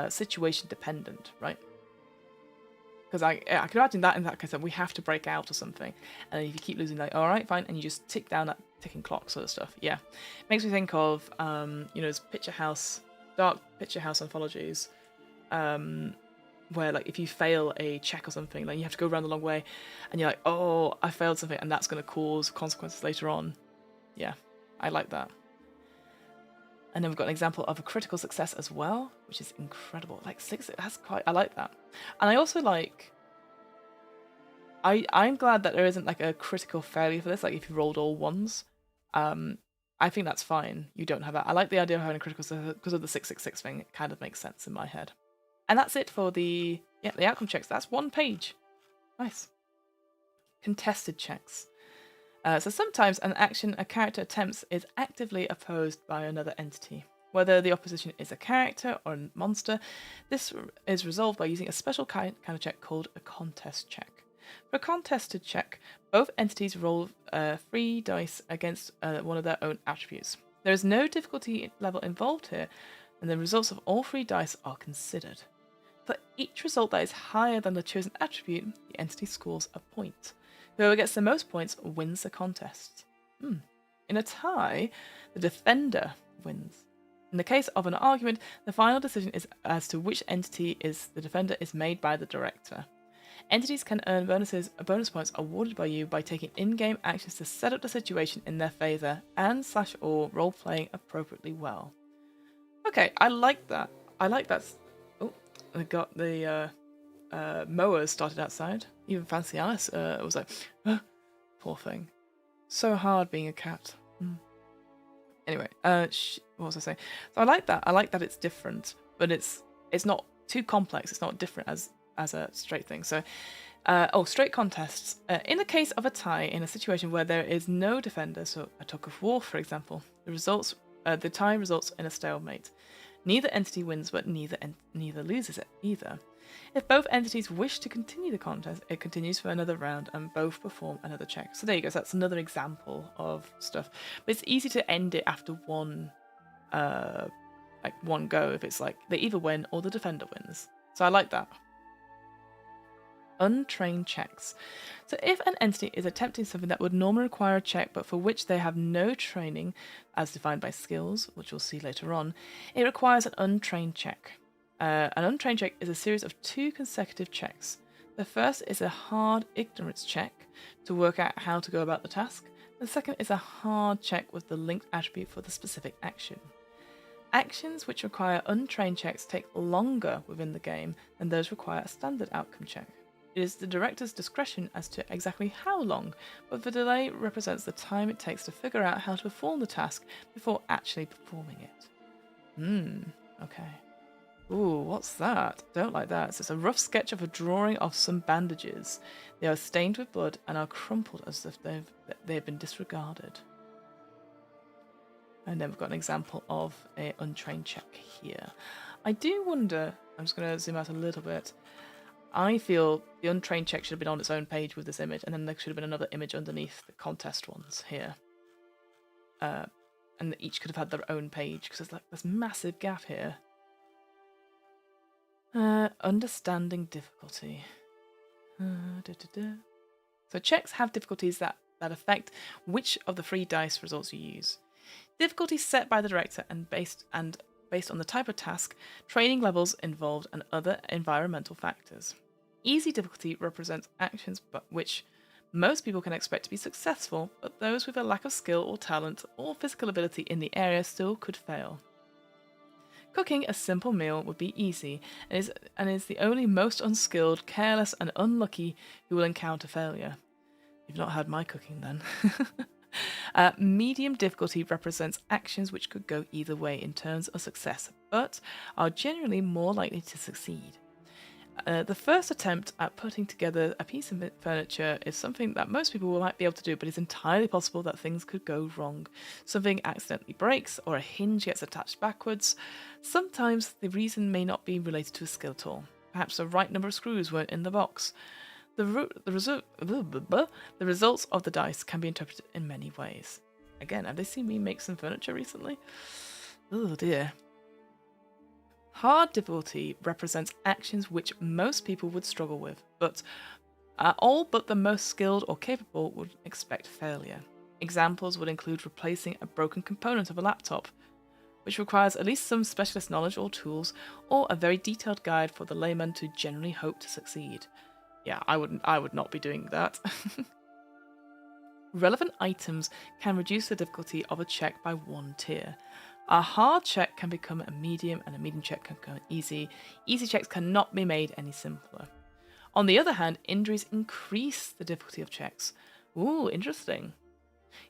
situation dependent, right? Because I can imagine that in that case, we have to break out or something, and if you keep losing, like, all right, fine, and you just tick down that ticking clock sort of stuff. Yeah, makes me think of those dark picture house anthologies, where like if you fail a check or something, like you have to go around the long way, and you're like, oh, I failed something, and that's going to cause consequences later on. Yeah, I like that. And then we've got an example of a critical success as well, which is incredible. Like 6, I like that. And I also like, I'm glad that there isn't like a critical failure for this, like if you rolled all 1s. I think that's fine. You don't have that. I like the idea of having a critical success because of the 666 thing. It kind of makes sense in my head. And that's it for the outcome checks. That's 1 page. Nice. Contested checks. So sometimes an action a character attempts is actively opposed by another entity. Whether the opposition is a character or a monster, this is resolved by using a special kind of check called a contest check. For a contested check, both entities roll 3 dice against one of their own attributes. There is no difficulty level involved here, and the results of all 3 dice are considered. For each result that is higher than the chosen attribute, the entity scores a point. Whoever gets the most points wins the contest. In a tie, the defender wins. In the case of an argument, the final decision is as to which entity is the defender is made by the director. Entities can earn bonus points awarded by you by taking in-game actions to set up the situation in their favour and/or role-playing appropriately well. Okay, I like that. Oh, I got the mowers started outside. Even Fancy Alice was like, poor thing. So hard being a cat. Anyway, what was I saying? So I like that. I like that it's different, but it's not too complex. It's not different as a straight thing. So, straight contests. In the case of a tie in a situation where there is no defender, so a tug of war, for example, the tie results in a stalemate. Neither entity wins, but neither loses it either. If both entities wish to continue the contest, it continues for another round and both perform another check. So there you go. So that's another example of stuff. But it's easy to end it after one go if it's like they either win or the defender wins. So I like that. Untrained checks. So if an entity is attempting something that would normally require a check but for which they have no training, as defined by skills, which we'll see later on, it requires an untrained check. An untrained check is a series of 2 consecutive checks. The first is a hard ignorance check to work out how to go about the task. The second is a hard check with the linked attribute for the specific action. Actions which require untrained checks take longer within the game than those require a standard outcome check. It is the director's discretion as to exactly how long, but the delay represents the time it takes to figure out how to perform the task before actually performing it. Okay. Ooh, what's that? Don't like that. So it's a rough sketch of a drawing of some bandages. They are stained with blood and are crumpled as if they've been disregarded. And then we've got an example of an untrained check here. I do wonder, I'm just going to zoom out a little bit. I feel the untrained check should have been on its own page with this image, and then there should have been another image underneath the contest ones here. And each could have had their own page, because there's like this massive gap here. Understanding difficulty. So checks have difficulties that affect which of the 3 dice results you use. Difficulty set by the director and based on the type of task, training levels involved, and other environmental factors. Easy difficulty represents actions but which most people can expect to be successful, but those with a lack of skill or talent or physical ability in the area still could fail. Cooking a simple meal would be easy and is the only most unskilled, careless, and unlucky who will encounter failure. You've not had my cooking then. Medium difficulty represents actions which could go either way in terms of success, but are generally more likely to succeed. The first attempt at putting together a piece of furniture is something that most people might be able to do, but it's entirely possible that things could go wrong. Something accidentally breaks, or a hinge gets attached backwards. Sometimes the reason may not be related to a skill at all. Perhaps the right number of screws weren't in the box. The results of the dice can be interpreted in many ways. Again, have they seen me make some furniture recently? Oh dear. Hard difficulty represents actions which most people would struggle with, but all but the most skilled or capable would expect failure. Examples would include replacing a broken component of a laptop, which requires at least some specialist knowledge or tools, or a very detailed guide for the layman to generally hope to succeed. Yeah, I would not be doing that. Relevant items can reduce the difficulty of a check by 1 tier. A hard check can become a medium, and a medium check can become easy. Easy checks cannot be made any simpler. On the other hand, injuries increase the difficulty of checks. Ooh, interesting.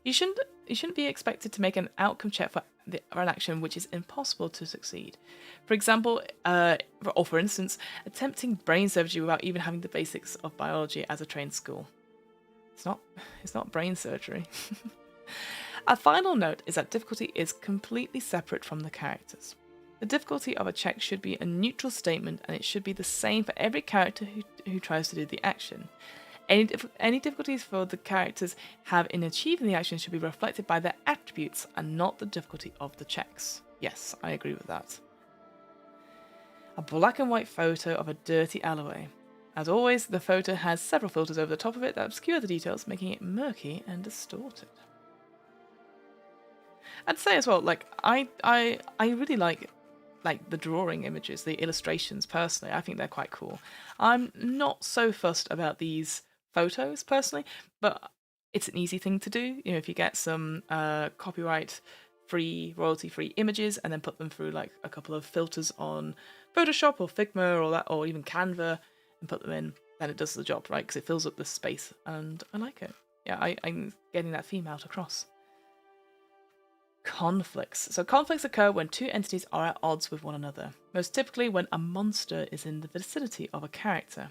You shouldn't be expected to make an outcome check for an action which is impossible to succeed. For example, or for instance, attempting brain surgery without even having the basics of biology as a trained school. It's not brain surgery. A final note is that difficulty is completely separate from the characters. The difficulty of a check should be a neutral statement, and it should be the same for every character who tries to do the action. Any difficulties for the characters have in achieving the action should be reflected by their attributes and not the difficulty of the checks. Yes, I agree with that. A black and white photo of a dirty alleyway. As always, the photo has several filters over the top of it that obscure the details, making it murky and distorted. I'd say as well, like I really like the drawing images, the illustrations personally. I think they're quite cool. I'm not so fussed about these photos personally, but it's an easy thing to do. You know, if you get some copyright free, royalty free images and then put them through like a couple of filters on Photoshop or Figma or that, or even Canva, and put them in, then it does the job, right? Because it fills up the space, and I like it. Yeah, I'm getting that theme out across. Conflicts. So conflicts occur when two entities are at odds with one another, most typically when a monster is in the vicinity of a character.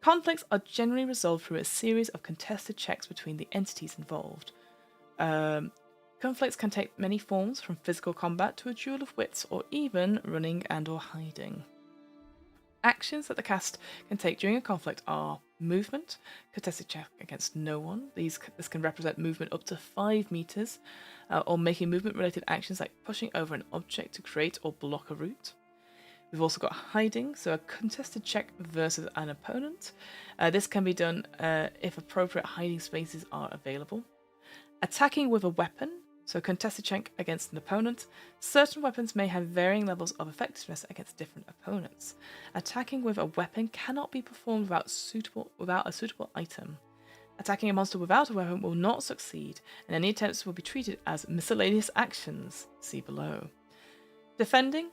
Conflicts are generally resolved through a series of contested checks between the entities involved. Conflicts can take many forms, from physical combat to a duel of wits, or even running and or hiding. Actions that the cast can take during a conflict are movement, contested check against no one. This can represent movement up to 5 meters, or making movement-related actions like pushing over an object to create or block a route. We've also got hiding, so a contested check versus an opponent. This can be done if appropriate hiding spaces are available. Attacking with a weapon, so contested check against an opponent. Certain weapons may have varying levels of effectiveness against different opponents. Attacking with a weapon cannot be performed without a suitable item. Attacking a monster without a weapon will not succeed, and any attempts will be treated as miscellaneous actions. See below. Defending.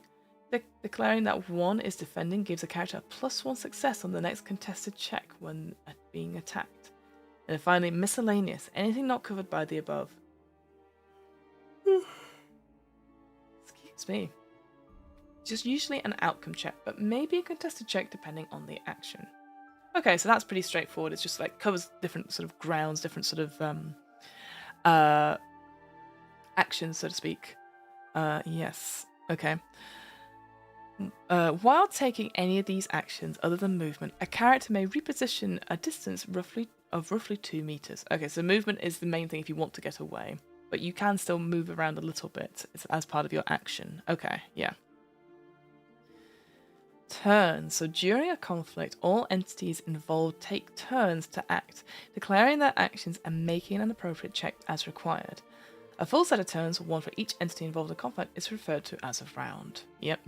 Declaring that one is defending gives a character a +1 success on the next contested check when being attacked. And then finally, miscellaneous. Anything not covered by the above. Excuse me. Just usually an outcome check, but maybe a contested check depending on the action. Okay, so that's pretty straightforward. It's just like covers different sort of grounds, different sort of actions, so to speak. Yes. Okay. While taking any of these actions other than movement, a character may reposition a distance of roughly 2 meters. Okay, so movement is the main thing if you want to get away, but you can still move around a little bit as part of your action. Okay, yeah. Turns. So during a conflict, all entities involved take turns to act, declaring their actions and making an appropriate check as required. A full set of turns, one for each entity involved in conflict, is referred to as a round. Yep.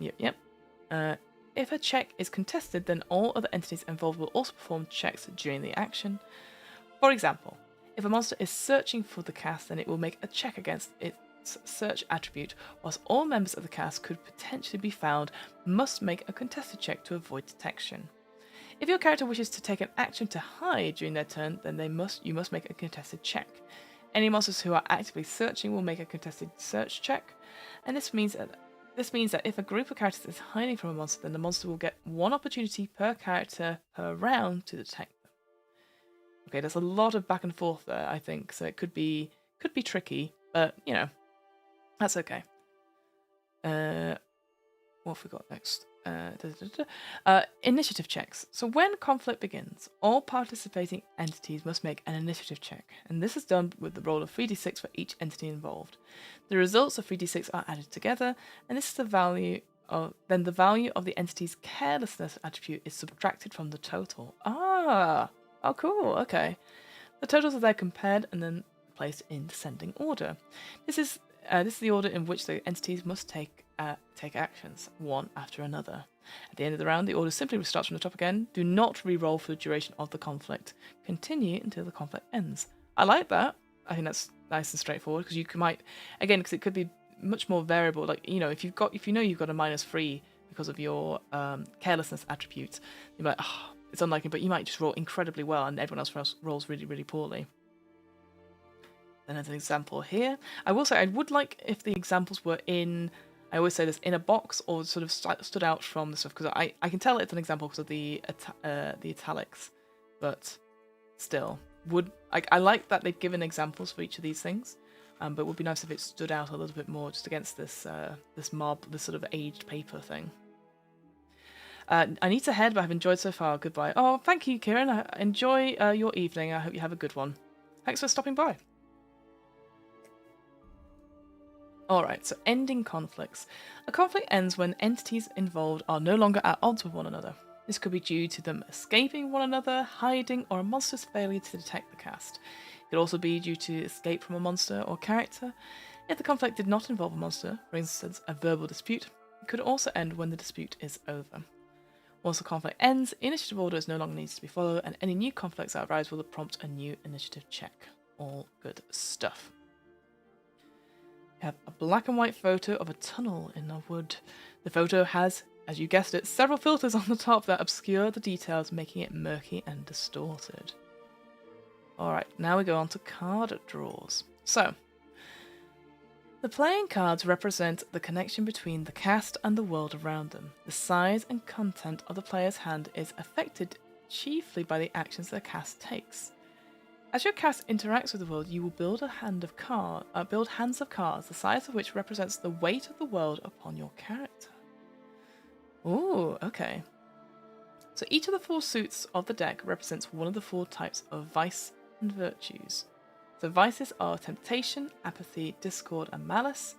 If a check is contested, then all other entities involved will also perform checks during the action. For example, if a monster is searching for the cast, then it will make a check against its search attribute, whilst all members of the cast could potentially be found, must make a contested check to avoid detection. If your character wishes to take an action to hide during their turn, then you must make a contested check. Any monsters who are actively searching will make a contested search check, and this means that if a group of characters is hiding from a monster, then the monster will get 1 opportunity per character per round to detect them. Okay, there's a lot of back and forth there, I think, so it could be tricky, but you know, that's okay. What have we got next? Initiative checks. So when conflict begins, all participating entities must make an initiative check, and this is done with the roll of 3d6 for each entity involved. The results of 3d6 are added together, and this is the value of the entity's carelessness attribute is subtracted from the total. Oh cool, okay. The totals are then compared and then placed in descending order. This is the order in which the entities must take actions, one after another. At the end of the round, the order simply restarts from the top again. Do not re-roll for the duration of the conflict. Continue until the conflict ends. I like that. I think that's nice and straightforward, because because it could be much more variable. Like, you know, if you've got a -3 because of your carelessness attribute, you're like, oh, it's unlikely, but you might just roll incredibly well and everyone else rolls really, really poorly. Then there's an example here. I will say I would like if the examples were in, I always say this, in a box or sort of stood out from the stuff, because I can tell it's an example because of the italics, but still, I like that they've given examples for each of these things, but it would be nice if it stood out a little bit more just against this this sort of aged paper thing. I need to head, but I've enjoyed so far. Goodbye. Oh, thank you, Kieran. Enjoy your evening. I hope you have a good one. Thanks for stopping by. Alright, so ending conflicts. A conflict ends when entities involved are no longer at odds with one another. This could be due to them escaping one another, hiding, or a monster's failure to detect the cast. It could also be due to escape from a monster or character. If the conflict did not involve a monster, for instance a verbal dispute, it could also end when the dispute is over. Once the conflict ends, initiative order is no longer needs to be followed, and any new conflicts that arise will prompt a new initiative check. All good stuff. We have a black and white photo of a tunnel in a wood. The photo has, as you guessed it, several filters on the top that obscure the details, making it murky and distorted. Alright, now we go on to card draws. So, the playing cards represent the connection between the cast and the world around them. The size and content of the player's hand is affected chiefly by the actions the cast takes. As your cast interacts with the world, you will build hands of cards, the size of which represents the weight of the world upon your character. Ooh, okay. So each of the 4 suits of the deck represents one of the 4 types of vice and virtues. So vices are temptation, apathy, discord, and malice.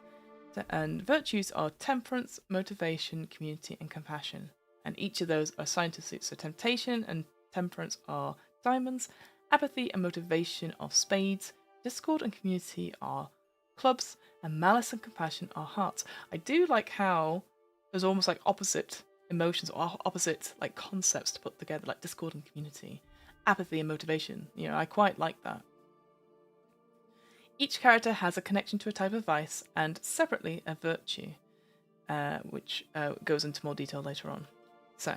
And virtues are temperance, motivation, community, and compassion. And each of those are assigned to suits. So temptation and temperance are diamonds, apathy and motivation are spades, discord and community are clubs, and malice and compassion are hearts. I do like how there's almost like opposite emotions or opposite like concepts to put together, like discord and community, apathy and motivation. You know, I quite like that. Each character has a connection to a type of vice and separately a virtue, which goes into more detail later on. So,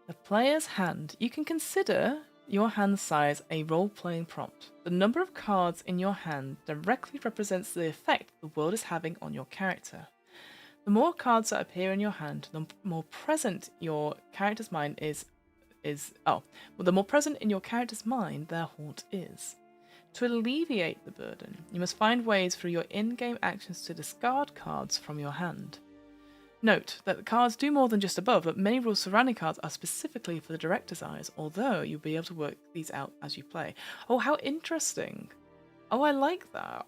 the player's hand. You can consider your hand size a role-playing prompt. The number of cards in your hand directly represents the effect the world is having on your character. The more cards that appear in your hand, the more present your character's mind the more present in your character's mind their haunt is. To alleviate the burden, you must find ways through your in-game actions to discard cards from your hand. Note that the cards do more than just above, but many rules surrounding cards are specifically for the director's eyes, although you'll be able to work these out as you play. Oh, how interesting. Oh, I like that.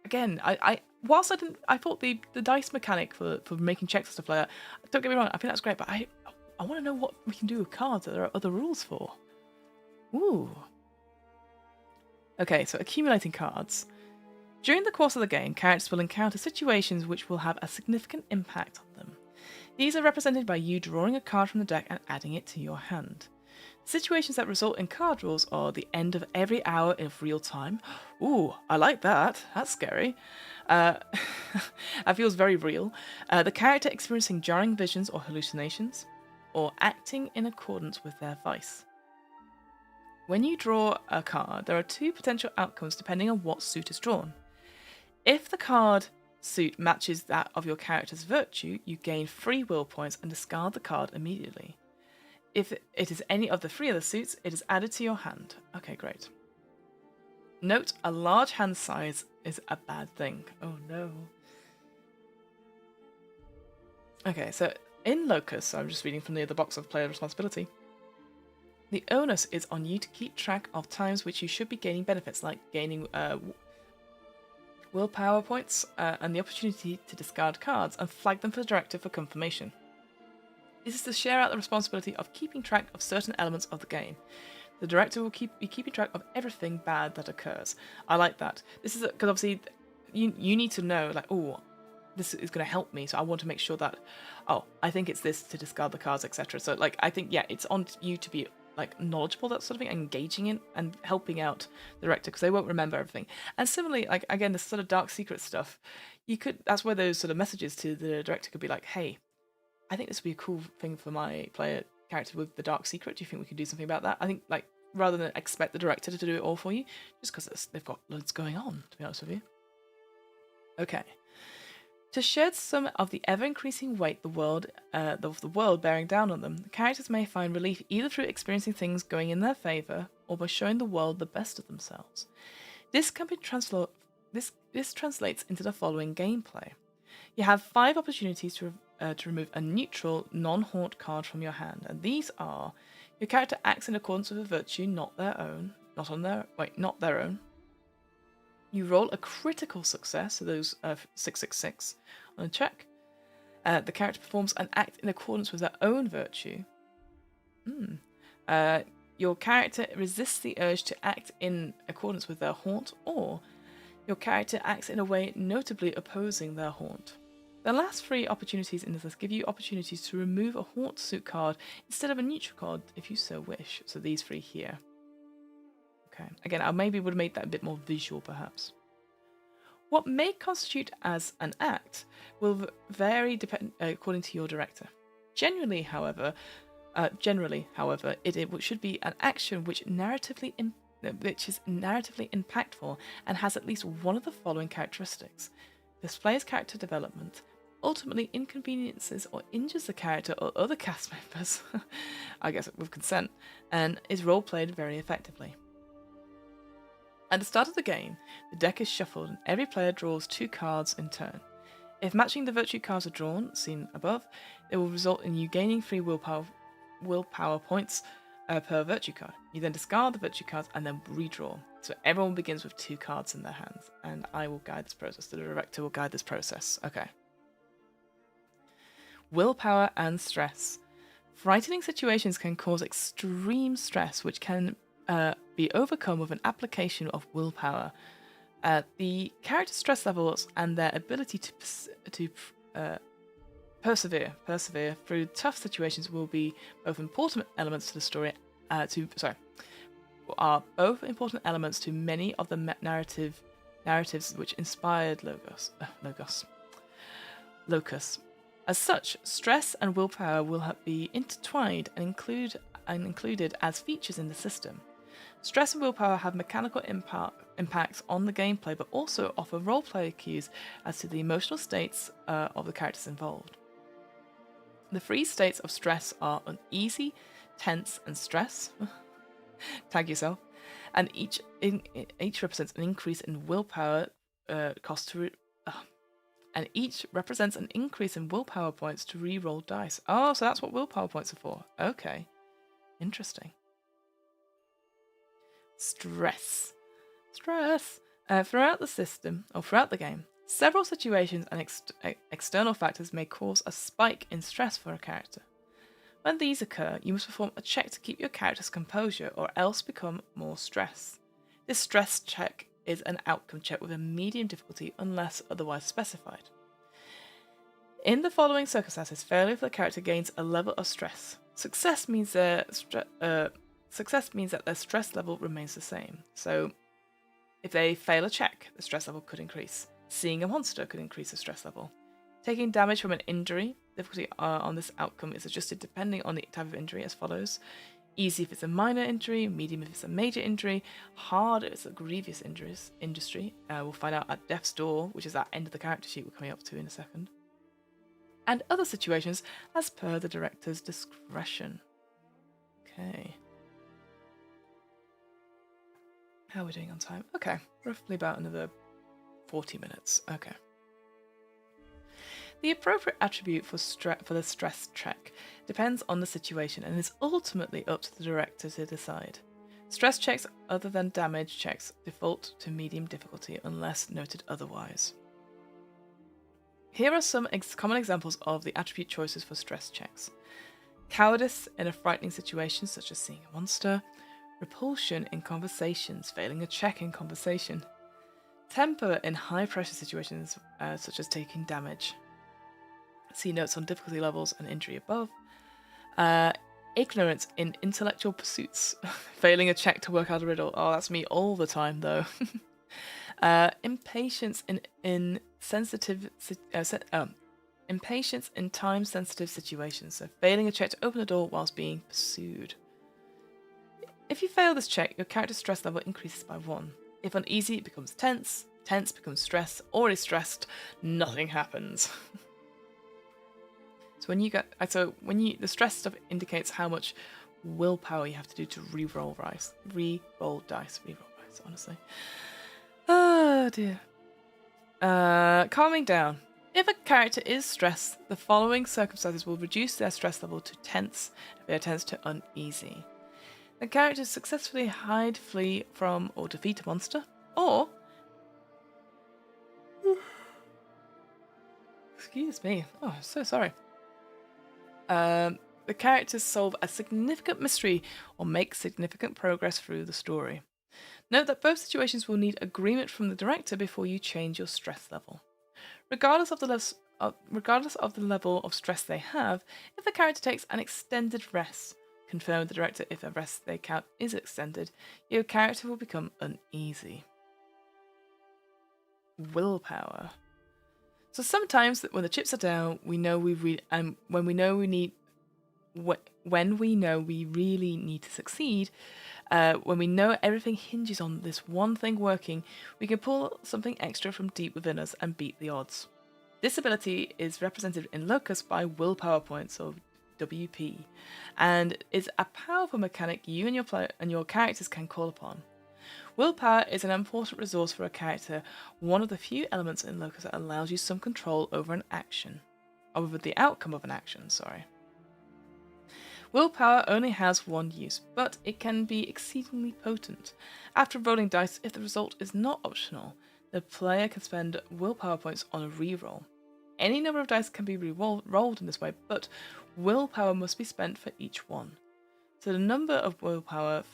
Again, I thought the dice mechanic for making checks and stuff like that, don't get me wrong, I think that's great, but I want to know what we can do with cards that there are other rules for. Ooh. Okay, so accumulating cards. During the course of the game, characters will encounter situations which will have a significant impact on them. These are represented by you drawing a card from the deck and adding it to your hand. Situations that result in card draws are the end of every hour of real time. Ooh, I like that. That's scary. That feels very real. The character experiencing jarring visions or hallucinations, or acting in accordance with their vice. When you draw a card, there are 2 potential outcomes depending on what suit is drawn. If the card suit matches that of your character's virtue, you gain 3 will points and discard the card immediately. If it is any of the 3 other suits, it is added to your hand. Okay, great. Note, a large hand size is a bad thing. Oh no. Okay, so in Locus, I'm just reading from the other box of player responsibility. The onus is on you to keep track of times which you should be gaining benefits, like gaining willpower points and the opportunity to discard cards, and flag them for the director for confirmation. This is to share out the responsibility of keeping track of certain elements of the game. The director will be keeping track of everything bad that occurs. I like that. This is because obviously you need to know, like, oh, this is going to help me, so I want to make sure that, oh, I think it's this to discard the cards, etc. So, like, I think, yeah, it's on you to be like knowledgeable, that sort of thing, engaging in and helping out the director, because they won't remember everything. And similarly, like, again, this sort of dark secret stuff, that's where those sort of messages to the director could be like, hey, I think this would be a cool thing for my player character with the dark secret. Do you think we could do something about that? I think, like, rather than expect the director to do it all for you, just because they've got loads going on, to be honest with you. Okay. To shed some of the ever-increasing weight of the world bearing down on them, the characters may find relief either through experiencing things going in their favour or by showing the world the best of themselves. This can be this translates into the following gameplay. You have 5 opportunities to to remove a neutral, non-haunt card from your hand, and these are: your character acts in accordance with a virtue not their own, not their own. You roll a critical success, so those 666 on a check. The character performs an act in accordance with their own virtue. Your character resists the urge to act in accordance with their haunt, or your character acts in a way notably opposing their haunt. The last 3 opportunities in this list give you opportunities to remove a haunt suit card instead of a neutral card if you so wish. So these 3 here. Okay. Again, I maybe would have made that a bit more visual, perhaps. What may constitute as an act will vary according to your director. Generally, however, it should be an action which is narratively impactful and has at least one of the following characteristics: displays character development, ultimately inconveniences or injures the character or other cast members, I guess with consent, and is role-played very effectively. At the start of the game, the deck is shuffled and every player draws 2 cards in turn. If matching the virtue cards are drawn, seen above, it will result in you gaining 3 willpower points per virtue card. You then discard the virtue cards and then redraw. So everyone begins with 2 cards in their hands, and I will guide this process. The director will guide this process. Okay. Willpower and stress. Frightening situations can cause extreme stress, which can be overcome with an application of willpower. The character stress levels and their ability to persevere through tough situations will be both important elements to the story. Are both important elements to many of the narratives which inspired Locus. As such, stress and willpower will be intertwined and included as features in the system. Stress and willpower have mechanical impacts on the gameplay, but also offer roleplay cues as to the emotional states of the characters involved. The 3 states of stress are uneasy, tense, and stress. Tag yourself. And each represents an increase in willpower and each represents an increase in willpower points to re-roll dice. Oh, so that's what willpower points are for. Okay. Interesting. Stress. Throughout the system, or throughout the game, several situations and external factors may cause a spike in stress for a character. When these occur, you must perform a check to keep your character's composure, or else become more stressed. This stress check is an outcome check with a medium difficulty unless otherwise specified. In the following circumstances, failure for the character gains a level of stress. Success means that their stress level remains the same. So, if they fail a check, the stress level could increase. Seeing a monster could increase the stress level. Taking damage from an injury, difficulty on this outcome is adjusted depending on the type of injury as follows: easy if it's a minor injury, medium if it's a major injury, hard if it's a grievous injury. We'll find out at Death's Door, which is that end of the character sheet we're coming up to in a second. And other situations as per the director's discretion. Okay. How are we doing on time? Okay, roughly about another 40 minutes. Okay. The appropriate attribute for the stress check depends on the situation and is ultimately up to the director to decide. Stress checks other than damage checks default to medium difficulty unless noted otherwise. Here are some common examples of the attribute choices for stress checks. Cowardice in a frightening situation such as seeing a monster. Repulsion in conversations, failing a check in conversation. Temper in high pressure situations such as taking damage. See notes on difficulty levels and injury above. Ignorance in intellectual pursuits, failing a check to work out a riddle. Oh, that's me all the time though. Impatience in time-sensitive situations, so failing a check to open the door whilst being pursued. If you fail this check, your character's stress level increases by 1. If uneasy, it becomes tense. Tense becomes stress. Already stressed, nothing happens. So the stress stuff indicates how much willpower you have to do to re-roll dice, honestly. Oh dear. Calming down. If a character is stressed, the following circumstances will reduce their stress level to tense if they are tense to uneasy. The character successfully hide, flee from, or defeat a monster, or excuse me. Oh, so sorry. The characters solve a significant mystery or make significant progress through the story. Note that both situations will need agreement from the director before you change your stress level. Regardless of the level of stress they have, if the character takes an extended rest, confirm with the director if a rest they count is extended, your character will become uneasy. Willpower. So sometimes when the chips are down, we know when we know we really need to succeed, when we know everything hinges on this one thing working, we can pull something extra from deep within us and beat the odds. This ability is represented in Locus by willpower points, or WP, and is a powerful mechanic you and your characters can call upon. Willpower is an important resource for a character, one of the few elements in Locus that allows you some control over the outcome of an action, sorry. Willpower only has one use, but it can be exceedingly potent. After rolling dice, if the result is not optional, the player can spend willpower points on a reroll. Any number of dice can be rolled in this way, but willpower must be spent for each one. So the number of willpower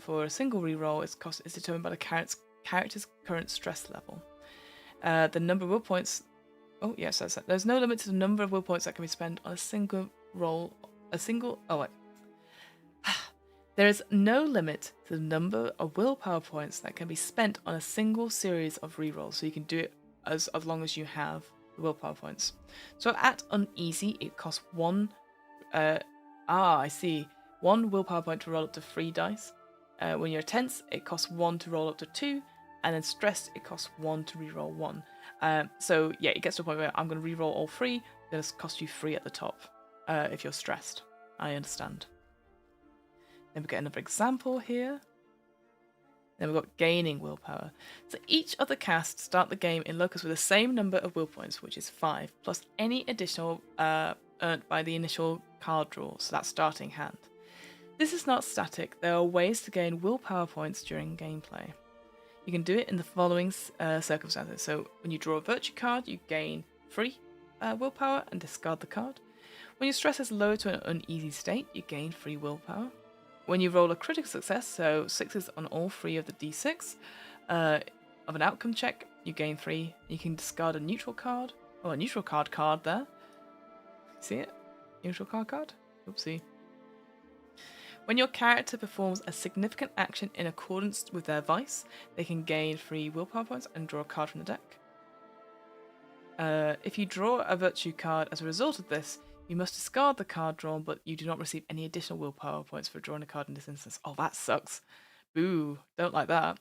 for a single reroll is determined by the character's current stress level. The number of will points. Oh yes, there's no limit to the number of will points that can be spent on a single roll. There is no limit to the number of willpower points that can be spent on a single series of rerolls. So you can do it as long as you have the willpower points. So at uneasy, it costs one. I see. 1 willpower point to roll up to 3 dice. When you're tense, it costs 1 to roll up to 2, and then stressed, it costs 1 to reroll 1. So yeah, it gets to a point where I'm going to reroll all 3. It'll cost you 3 at the top if you're stressed. I understand. Then we get another example here. Then we've got gaining willpower. So each of the casts start the game in Locus with the same number of will points, which is 5, plus any additional earned by the initial card draw, so that's starting hand. This is not static. There are ways to gain willpower points during gameplay. You can do it in the following circumstances. So when you draw a virtue card, you gain 3 willpower and discard the card. When your stress is low to an uneasy state, you gain 3 willpower. When you roll a critical success, so 6s on all 3 of the d6 of an outcome check, you gain 3. You can discard a neutral card, or a neutral card there. See it? Neutral card? Oopsie. When your character performs a significant action in accordance with their vice, they can gain 3 willpower points and draw a card from the deck. If you draw a virtue card as a result of this, you must discard the card drawn, but you do not receive any additional willpower points for drawing a card in this instance. Oh, that sucks. Boo, don't like that.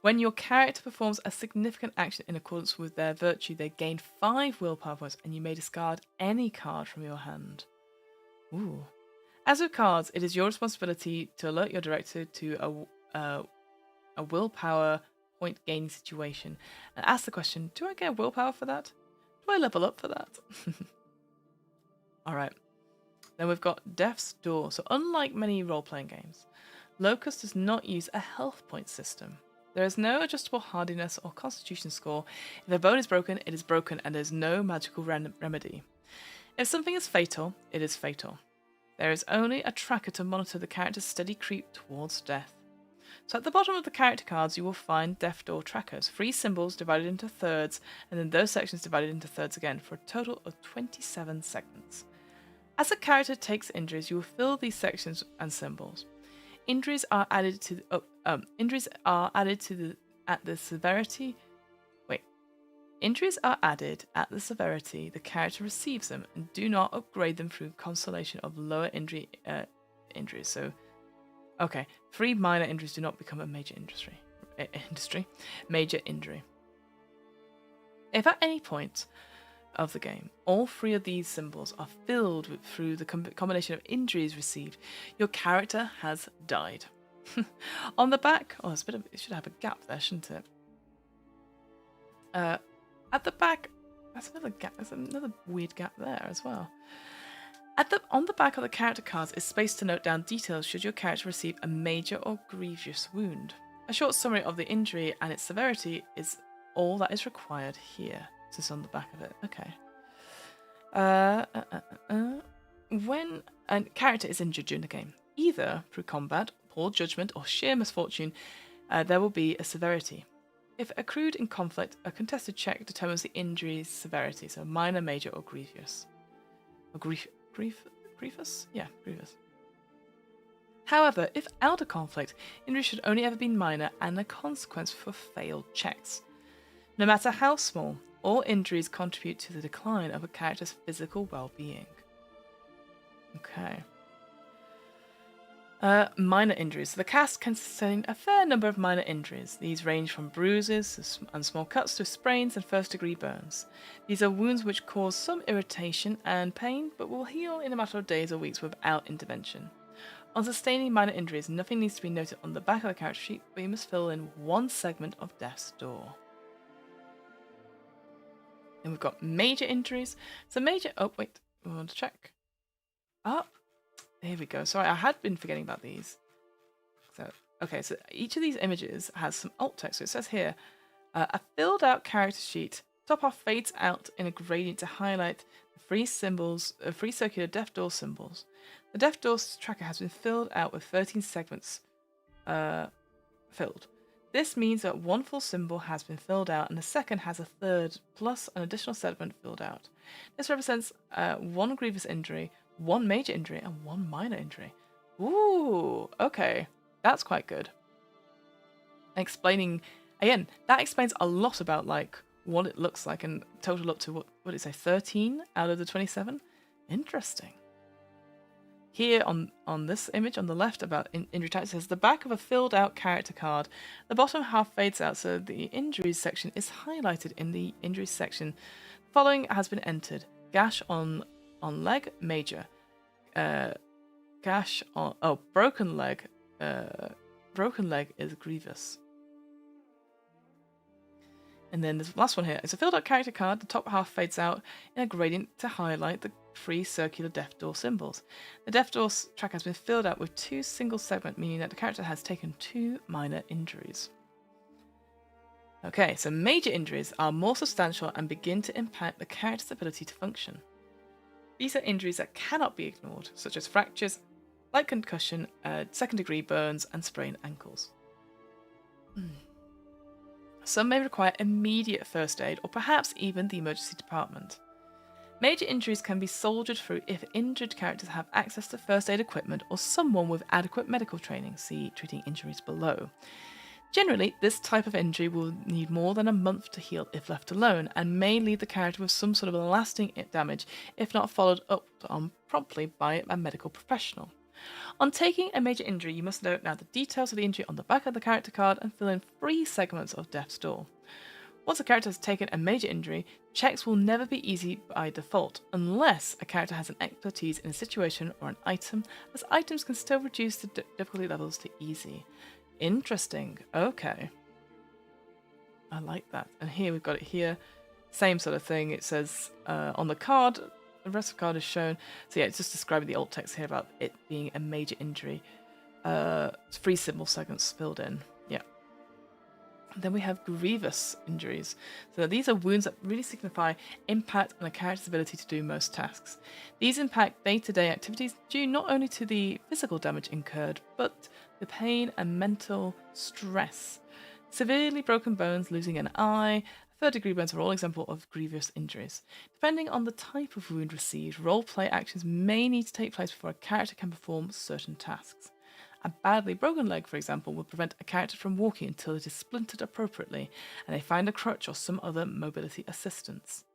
When your character performs a significant action in accordance with their virtue, they gain 5 willpower points, and you may discard any card from your hand. Ooh. As with cards, it is your responsibility to alert your director to a willpower point gaining situation and ask the question, do I get willpower for that? Do I level up for that? Alright. Then we've got Death's Door. So unlike many role-playing games, Locus does not use a health point system. There is no adjustable hardiness or constitution score. If a bone is broken, it is broken and there is no magical remedy. If something is fatal, it is fatal. There is only a tracker to monitor the character's steady creep towards death. So at the bottom of the character cards, you will find Death Door trackers, 3 symbols divided into thirds, and then those sections divided into thirds again, for a total of 27 segments. As a character takes injuries, you will fill these sections and symbols. Injuries are added at the severity the character receives them, and do not upgrade them through consolation of lower injuries. So, okay, 3 minor injuries do not become a major injury. If at any point of the game, all 3 of these symbols are filled through the combination of injuries received, your character has died. On the back, it should have a gap there, shouldn't it? At the back, that's another gap. There's another weird gap there as well. On the back of the character cards is space to note down details should your character receive a major or grievous wound. A short summary of the injury and its severity is all that is required here. This is on the back of it. Okay. When a character is injured during the game, either through combat, poor judgment, or sheer misfortune, there will be a severity. If accrued in conflict, a contested check determines the injury's severity, so minor, major, or grievous. Or grievous? Yeah, grievous. However, if out of conflict, injury should only ever be minor and a consequence for failed checks. No matter how small, all injuries contribute to the decline of a character's physical well-being. Okay. Minor injuries. So the cast can sustain a fair number of minor injuries. These range from bruises and small cuts to sprains and first-degree burns. These are wounds which cause some irritation and pain, but will heal in a matter of days or weeks without intervention. On sustaining minor injuries, nothing needs to be noted on the back of the character sheet, but you must fill in one segment of death's door. Then we've got major injuries. So major... Oh, wait. We want to check. Oh, here we go. Sorry, I had been forgetting about these. So, okay, so each of these images has some alt text. So it says here, a filled out character sheet. Top half fades out in a gradient to highlight the free circular death door symbols. The death door tracker has been filled out with 13 segments filled. This means that one full symbol has been filled out and the second has a third plus an additional segment filled out. This represents one grievous injury, one major injury, and one minor injury. Ooh, okay. That's quite good. Explaining, again, that explains a lot about like what it looks like and total up to what did it say, 13 out of the 27? Interesting. Here on this image on the left about injury type, it says the back of a filled out character card. The bottom half fades out so the injuries section is highlighted in the injuries section. The following has been entered. Gash on leg, major. Gash on... Oh, broken leg. Broken leg is grievous. And then this last one here. It's a filled out character card. The top half fades out in a gradient to highlight the three circular death door symbols. The death door track has been filled out with 2 single segments, meaning that the character has taken 2 minor injuries. Okay, so major injuries are more substantial and begin to impact the character's ability to function. These are injuries that cannot be ignored, such as fractures, light concussion, second-degree burns, and sprained ankles. Some may require immediate first aid or perhaps even the emergency department. Major injuries can be soldiered through if injured characters have access to first aid equipment or someone with adequate medical training, see treating injuries below. Generally, this type of injury will need more than a month to heal if left alone, and may leave the character with some sort of lasting damage if not followed up on promptly by a medical professional. On taking a major injury, you must note now the details of the injury on the back of the character card and fill in 3 segments of death's door. Once a character has taken a major injury, checks will never be easy by default, unless a character has an expertise in a situation or an item, as items can still reduce the difficulty levels to easy. Interesting. Okay. I like that. And here we've got it here. Same sort of thing. It says on the card, the rest of the card is shown. So yeah, it's just describing the alt text here about it being a major injury. 3 symbol segments filled in. Yeah. Then we have grievous injuries. So these are wounds that really signify impact on a character's ability to do most tasks. These impact day-to-day activities due not only to the physical damage incurred, but the pain and mental stress. Severely broken bones, losing an eye, third-degree burns are all examples of grievous injuries. Depending on the type of wound received, role-play actions may need to take place before a character can perform certain tasks. A badly broken leg, for example, will prevent a character from walking until it is splintered appropriately and they find a crutch or some other mobility assistance.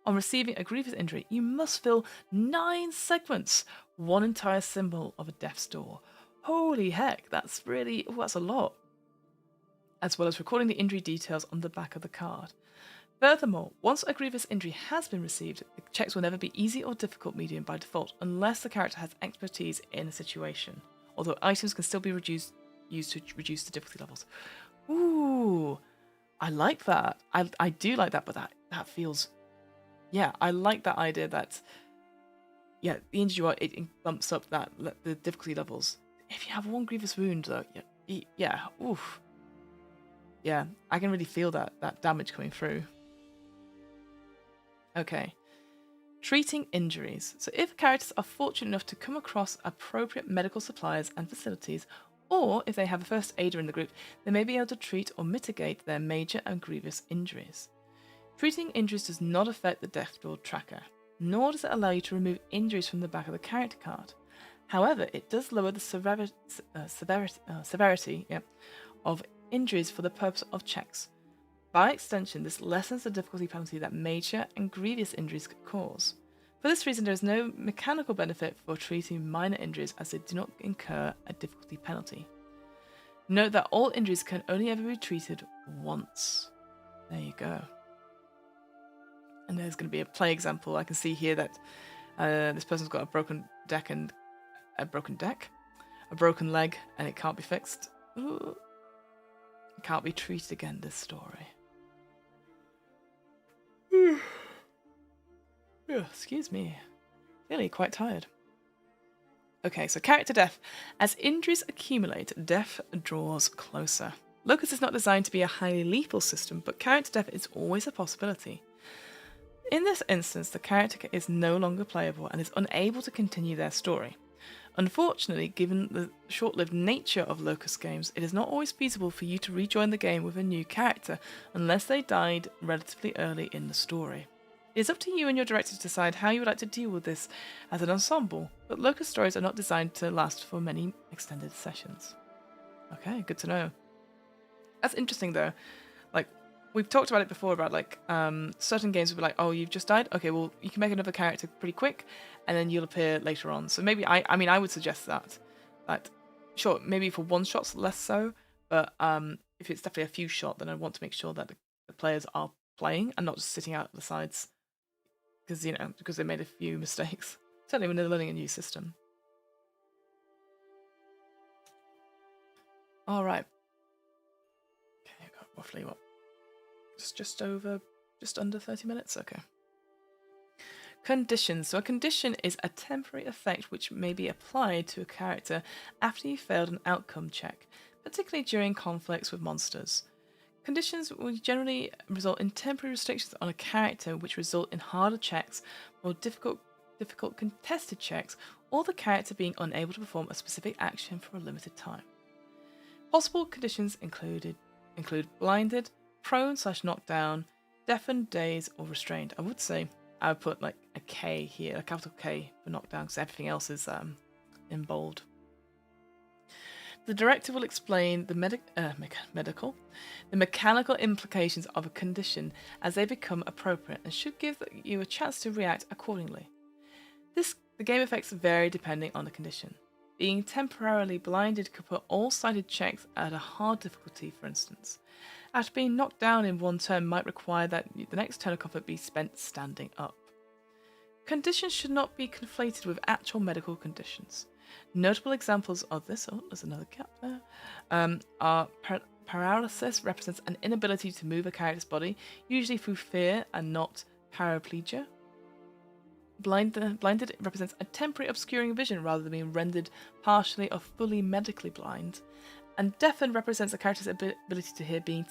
On receiving a grievous injury, you must fill 9 segments, 1 entire symbol of a death's door. Holy heck, that's a lot. As well as recording the injury details on the back of the card. Furthermore, once a grievous injury has been received, the checks will never be easy or difficult medium by default unless the character has expertise in a situation. Although items can still be used to reduce the difficulty levels. Ooh, I like that. I do like that, but that feels, yeah, I like that idea that, yeah, the injured you are, it bumps up the difficulty levels. If you have one grievous wound, though, yeah, oof. Yeah, I can really feel that damage coming through. Okay. Treating injuries. So if characters are fortunate enough to come across appropriate medical supplies and facilities, or if they have a first aider in the group, they may be able to treat or mitigate their major and grievous injuries. Treating injuries does not affect the death roll tracker, nor does it allow you to remove injuries from the back of the character card. However, it does lower the severity of injuries for the purpose of checks. By extension, this lessens the difficulty penalty that major and grievous injuries could cause. For this reason, there is no mechanical benefit for treating minor injuries as they do not incur a difficulty penalty. Note that all injuries can only ever be treated once. There you go. And there's going to be a play example. I can see here that this person's got a broken leg, and it can't be fixed. Ooh. It can't be treated again, this story. Excuse me. Feeling quite tired. Okay, so character death. As injuries accumulate, death draws closer. Locus is not designed to be a highly lethal system, but character death is always a possibility. In this instance, the character is no longer playable and is unable to continue their story. Unfortunately, given the short-lived nature of Locus games, it is not always feasible for you to rejoin the game with a new character unless they died relatively early in the story. It is up to you and your director to decide how you would like to deal with this as an ensemble, but Locus stories are not designed to last for many extended sessions. Okay, good to know. That's interesting though. Like, we've talked about it before about like certain games will be like, oh, you've just died? Okay, well, you can make another character pretty quick and then you'll appear later on. So maybe I would suggest that. Sure, maybe for one shots less so, but if it's definitely a few shot, then I want to make sure that the players are playing and not just sitting out the sides because they made a few mistakes. Certainly when they're learning a new system. All right. Okay, got roughly what? Just under 30 minutes. Okay. Conditions. So a condition is a temporary effect which may be applied to a character after you failed an outcome check, particularly during conflicts with monsters. Conditions will generally result in temporary restrictions on a character which result in harder checks, more difficult contested checks, or the character being unable to perform a specific action for a limited time. Possible conditions include blinded, prone/knocked down, deafened, dazed, or restrained. I would say I would put like a K here, a capital K for knockdown, because everything else is in bold. The director will explain the mechanical implications of a condition as they become appropriate and should give you a chance to react accordingly. The game effects vary depending on the condition. Being temporarily blinded could put all sided checks at a hard difficulty, for instance. After being knocked down in one turn might require that the next turn of comfort be spent standing up. Conditions should not be conflated with actual medical conditions. Notable examples of this, there's another gap there, are paralysis represents an inability to move a character's body, usually through fear and not paraplegia. Blinded represents a temporary obscuring vision rather than being rendered partially or fully medically blind. And deafened represents a character's ability to hear being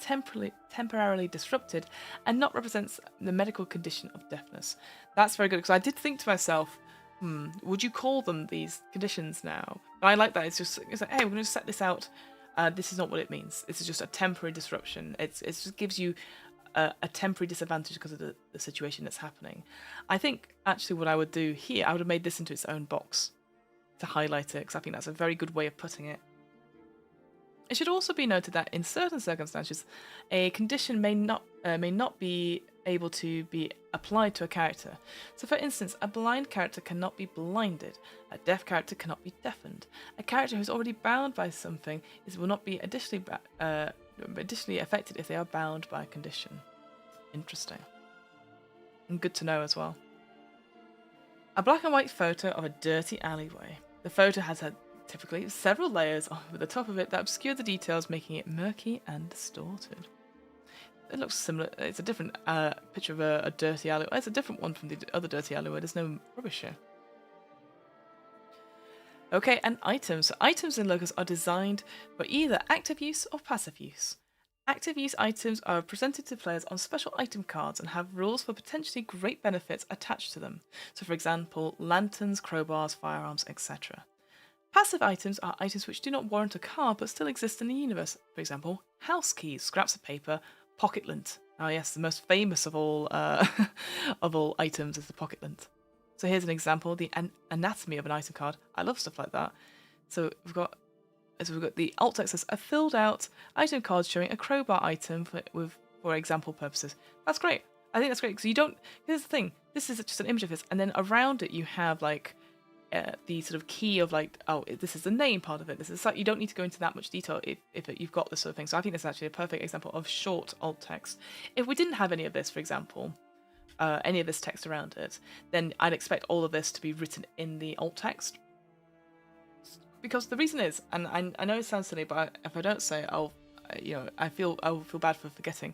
temporarily disrupted and not represents the medical condition of deafness. That's very good, because I did think to myself, would you call them these conditions now? But I like that. It's like, hey, we're going to set this out. This is not what it means. This is just a temporary disruption. It just gives you a temporary disadvantage because of the situation that's happening. I think actually what I would do here, I would have made this into its own box to highlight it, because I think that's a very good way of putting it. It should also be noted that in certain circumstances, a condition may not be able to be applied to a character. So for instance, a blind character cannot be blinded, a deaf character cannot be deafened. A character who's already bound by something will not be additionally affected if they are bound by a condition. Interesting. And good to know as well. A black and white photo of a dirty alleyway. The photo has had typically several layers over the top of it that obscure the details, making it murky and distorted. it looks similar. It's a different picture of a dirty alleyway. It's a different one from the other dirty alleyway. There's no rubbish here. Okay, and items. So items in Locus are designed for either active use or passive use. Active use items are presented to players on special item cards and have rules for potentially great benefits attached to them. So, for example, lanterns, crowbars, firearms, etc. Passive items are items which do not warrant a card but still exist in the universe. For example, house keys, scraps of paper, pocket lint. Oh yes, the most famous of all of all items is the pocket lint. So here's an example: the anatomy of an item card. I love stuff like that. So we've got the alt text says a filled out item card showing a crowbar item for example purposes. That's great. I think that's great because you don't. Here's the thing: this is just an image of this, and then around it you have like the sort of key of like, oh, this is the name part of it. This is like you don't need to go into that much detail if you've got this sort of thing. So I think this is actually a perfect example of short alt text. If we didn't have any of this, for example, any of this text around it, then I'd expect all of this to be written in the alt text. Because the reason is, and I know it sounds silly, but if I don't say it, I will feel bad for forgetting.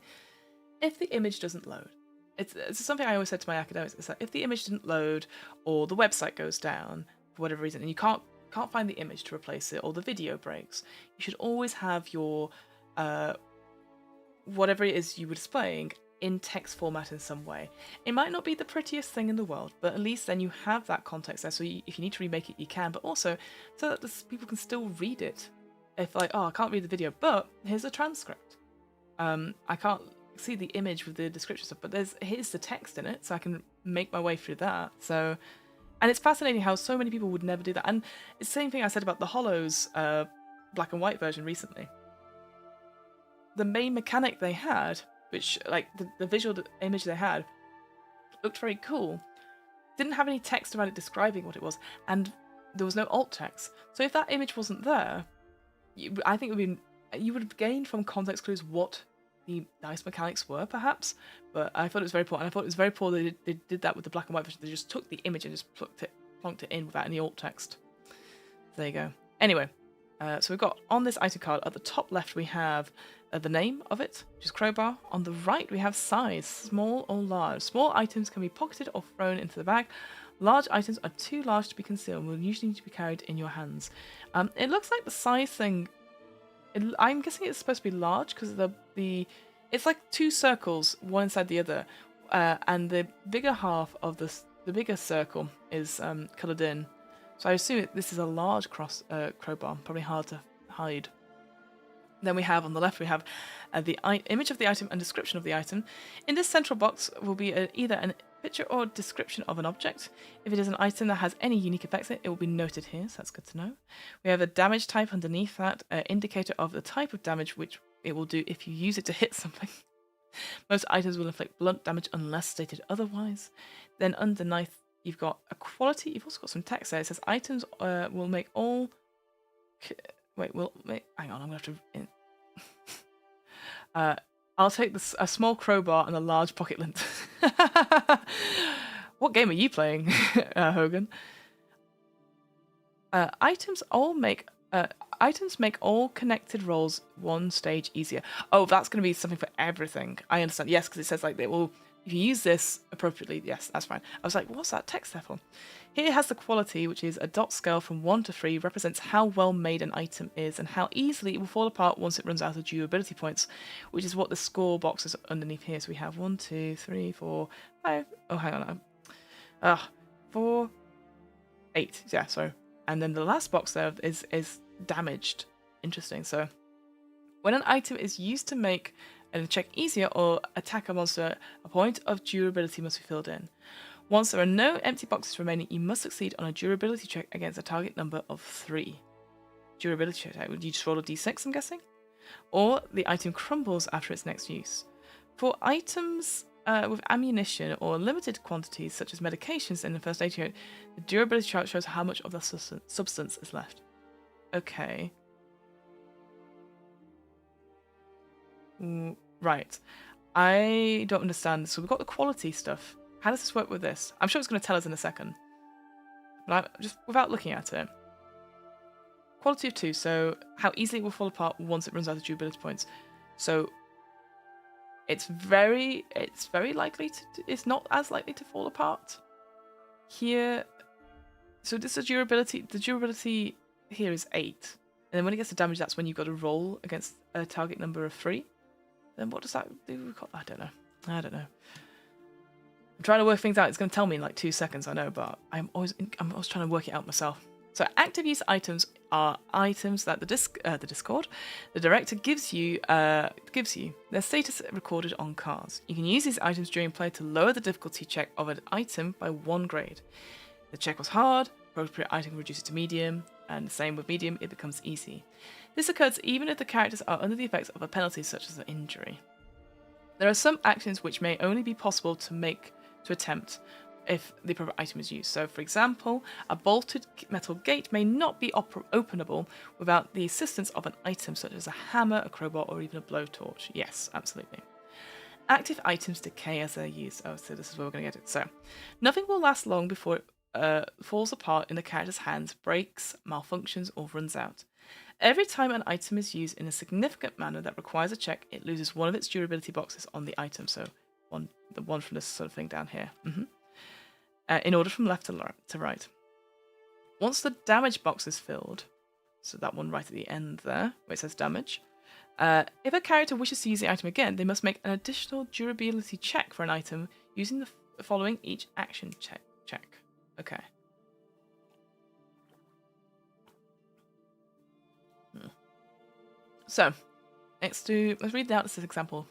If the image doesn't load, it's something I always said to my academics. It's like if the image didn't load, or the website goes down for whatever reason, and you can't find the image to replace it, or the video breaks, you should always have your whatever it is you were displaying in text format in some way. It might not be the prettiest thing in the world, but at least then you have that context there, so if you need to remake it, you can, but also so that people can still read it. If like, oh, I can't read the video, but here's a transcript. I can't see the image with the description stuff, but here's the text in it, so I can make my way through that. So, and it's fascinating how so many people would never do that. And it's the same thing I said about the Hollows black and white version recently. The main mechanic they had, which like the visual image they had, looked very cool. Didn't have any text around it describing what it was, and there was no alt text. So if that image wasn't there, I think you would have gained from context clues what the dice mechanics were, perhaps. But I thought it was very poor, and I thought it was very poor that they did that with the black and white version. They just took the image and just plonked it in without any alt text. There you go. Anyway, so we've got on this item card at the top left we have the name of it, which is crowbar. On the right we have size, small or large. Small items can be pocketed or thrown into the bag. Large items are too large to be concealed and will usually need to be carried in your hands. It looks like the size thing, I'm guessing it's supposed to be large because it's like two circles, one inside the other, and the bigger half of the bigger circle is coloured in. So I assume this is a large crowbar, probably hard to hide. Then we have on the left, we have the image of the item and description of the item. In this central box will be either a picture or description of an object. If it is an item that has any unique effects in it, it will be noted here, so that's good to know. We have a damage type underneath that, indicator of the type of damage which it will do if you use it to hit something. Most items will inflict blunt damage unless stated otherwise. Then underneath, you've got a quality. You've also got some text there. It says items will make all... hang on, I'm going to have to... I'll take a small crowbar and a large pocket lint. What game are you playing, Hogan? Items make all connected rolls one stage easier. Oh, that's going to be something for everything. I understand. Yes, because it says like they will... If you use this appropriately, yes, that's fine. I was like, what's that text there for? Here it has the quality, which is a dot scale from 1 to 3, represents how well made an item is and how easily it will fall apart once it runs out of durability points, which is what the score box is underneath here. So we have 1, 2, 3, 4, 5. Oh, hang on. 4, 8. Yeah, so. And then the last box there is damaged. Interesting. So when an item is used to make a check easier or attack a monster, a point of durability must be filled in. Once there are no empty boxes remaining, you must succeed on a durability check against a target number of 3. Durability check, would you just roll a d6, I'm guessing? Or the item crumbles after its next use. For items with ammunition or limited quantities, such as medications in the first aid kit, the durability chart shows how much of the substance is left. Okay. Right. I don't understand. So we've got the quality stuff. How does this work with this? I'm sure it's going to tell us in a second. But just without looking at it. Quality of 2. So how easily it will fall apart once it runs out of durability points. So It's very likely to. It's not as likely to fall apart here. So this is durability. The durability here is 8, and then when it gets to damage, that's when you've got to roll against a target number of 3. Then what does that do? I don't know. I'm trying to work things out. It's going to tell me in like 2 seconds. I know, but I'm always trying to work it out myself. So active use items are items that the director gives you. Their status recorded on cards. You can use these items during play to lower the difficulty check of an item by 1 grade. The check was hard, appropriate item reduces to medium, and the same with medium, it becomes easy. This occurs even if the characters are under the effects of a penalty such as an injury. There are some actions which may only be possible to attempt if the appropriate item is used. So, for example, a bolted metal gate may not be openable without the assistance of an item such as a hammer, a crowbar, or even a blowtorch. Yes, absolutely. Active items decay as they're used. Oh, so this is where we're going to get it. So, nothing will last long before it falls apart in the character's hands, breaks, malfunctions, or runs out. Every time an item is used in a significant manner that requires a check, it loses one of its durability boxes on the item. So, the one from this sort of thing down here. In order from left to right. Once the damage box is filled, so that one right at the end there, where it says damage, if a character wishes to use the item again, they must make an additional durability check for an item using the following each action check. Okay. So, let's read out this example.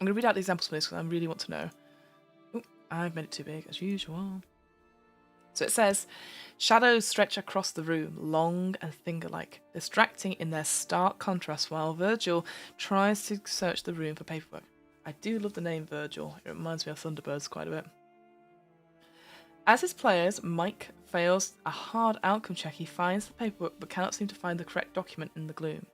I'm going to read out the examples for this because I really want to know. I've made it too big, as usual. So it says, shadows stretch across the room, long and finger-like, distracting in their stark contrast while Virgil tries to search the room for paperwork. I do love the name Virgil. It reminds me of Thunderbirds quite a bit. As his players, Mike fails a hard outcome check. He finds the paperwork but cannot seem to find the correct document in the gloom.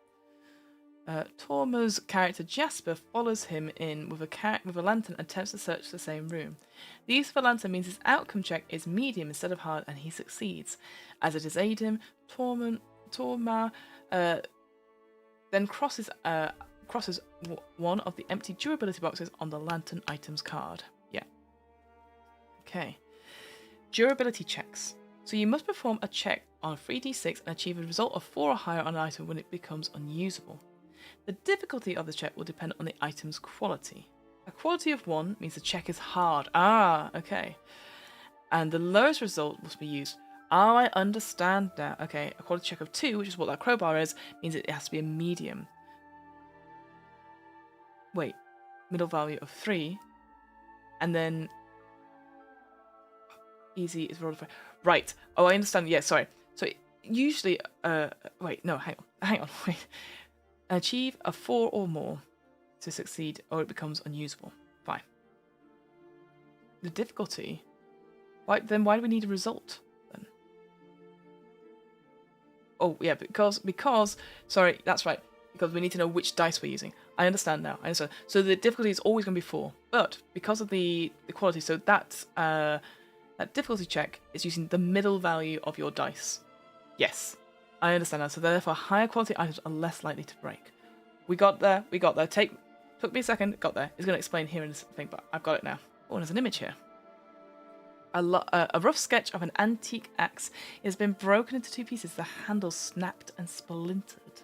Tormo's character Jasper follows him in with a lantern and attempts to search the same room. The use of a lantern means his outcome check is medium instead of hard, and he succeeds. As it is aid him, Torma then crosses one of the empty durability boxes on the lantern items card. Yeah. Okay. Durability checks. So you must perform a check on 3d6 and achieve a result of 4 or higher on an item when it becomes unusable. The difficulty of the check will depend on the item's quality. A quality of 1 means the check is hard. Okay. And the lowest result must be used. I understand now. Okay, a quality check of 2, which is what that crowbar is, means it has to be a medium. Wait, middle value of 3. And then easy is rolled. Right. Oh, I understand. Yeah, sorry. So usually, wait, no, hang on, wait. Achieve a 4 or more to succeed, or it becomes unusable. Fine. The difficulty. Why do we need a result then? Oh yeah, because sorry, that's right. Because we need to know which dice we're using. I understand now. So the difficulty is always going to be 4, but because of the quality, so that difficulty check is using the middle value of your dice. Yes. I understand now. So therefore, higher quality items are less likely to break. We got there. Took me a second. Got there. It's going to explain here in this thing, but I've got it now. Oh, and there's an image here. A rough sketch of an antique axe. It has been broken into 2 pieces. The handle snapped and splintered.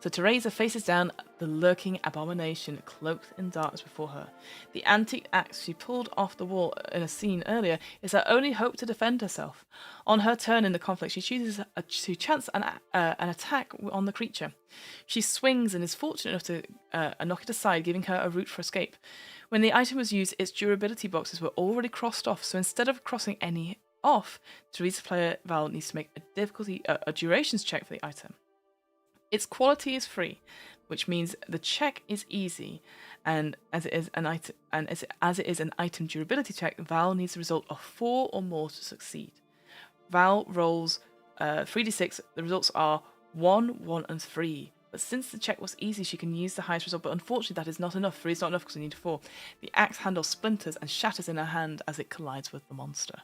So Teresa faces down the lurking abomination cloaked in darkness before her. The antique axe she pulled off the wall in a scene earlier is her only hope to defend herself. On her turn in the conflict, she chooses to chance an attack on the creature. She swings and is fortunate enough to knock it aside, giving her a route for escape. When the item was used, its durability boxes were already crossed off, so instead of crossing any off, Teresa's player Val needs to make a durations check for the item. Its quality is 3, which means the check is easy, and as it is an item durability check, Val needs a result of 4 or more to succeed. Val rolls 3d6. The results are 1, 1, and 3. But since the check was easy, she can use the highest result. But unfortunately, that is not enough. 3 is not enough because we need 4. The axe handle splinters and shatters in her hand as it collides with the monster.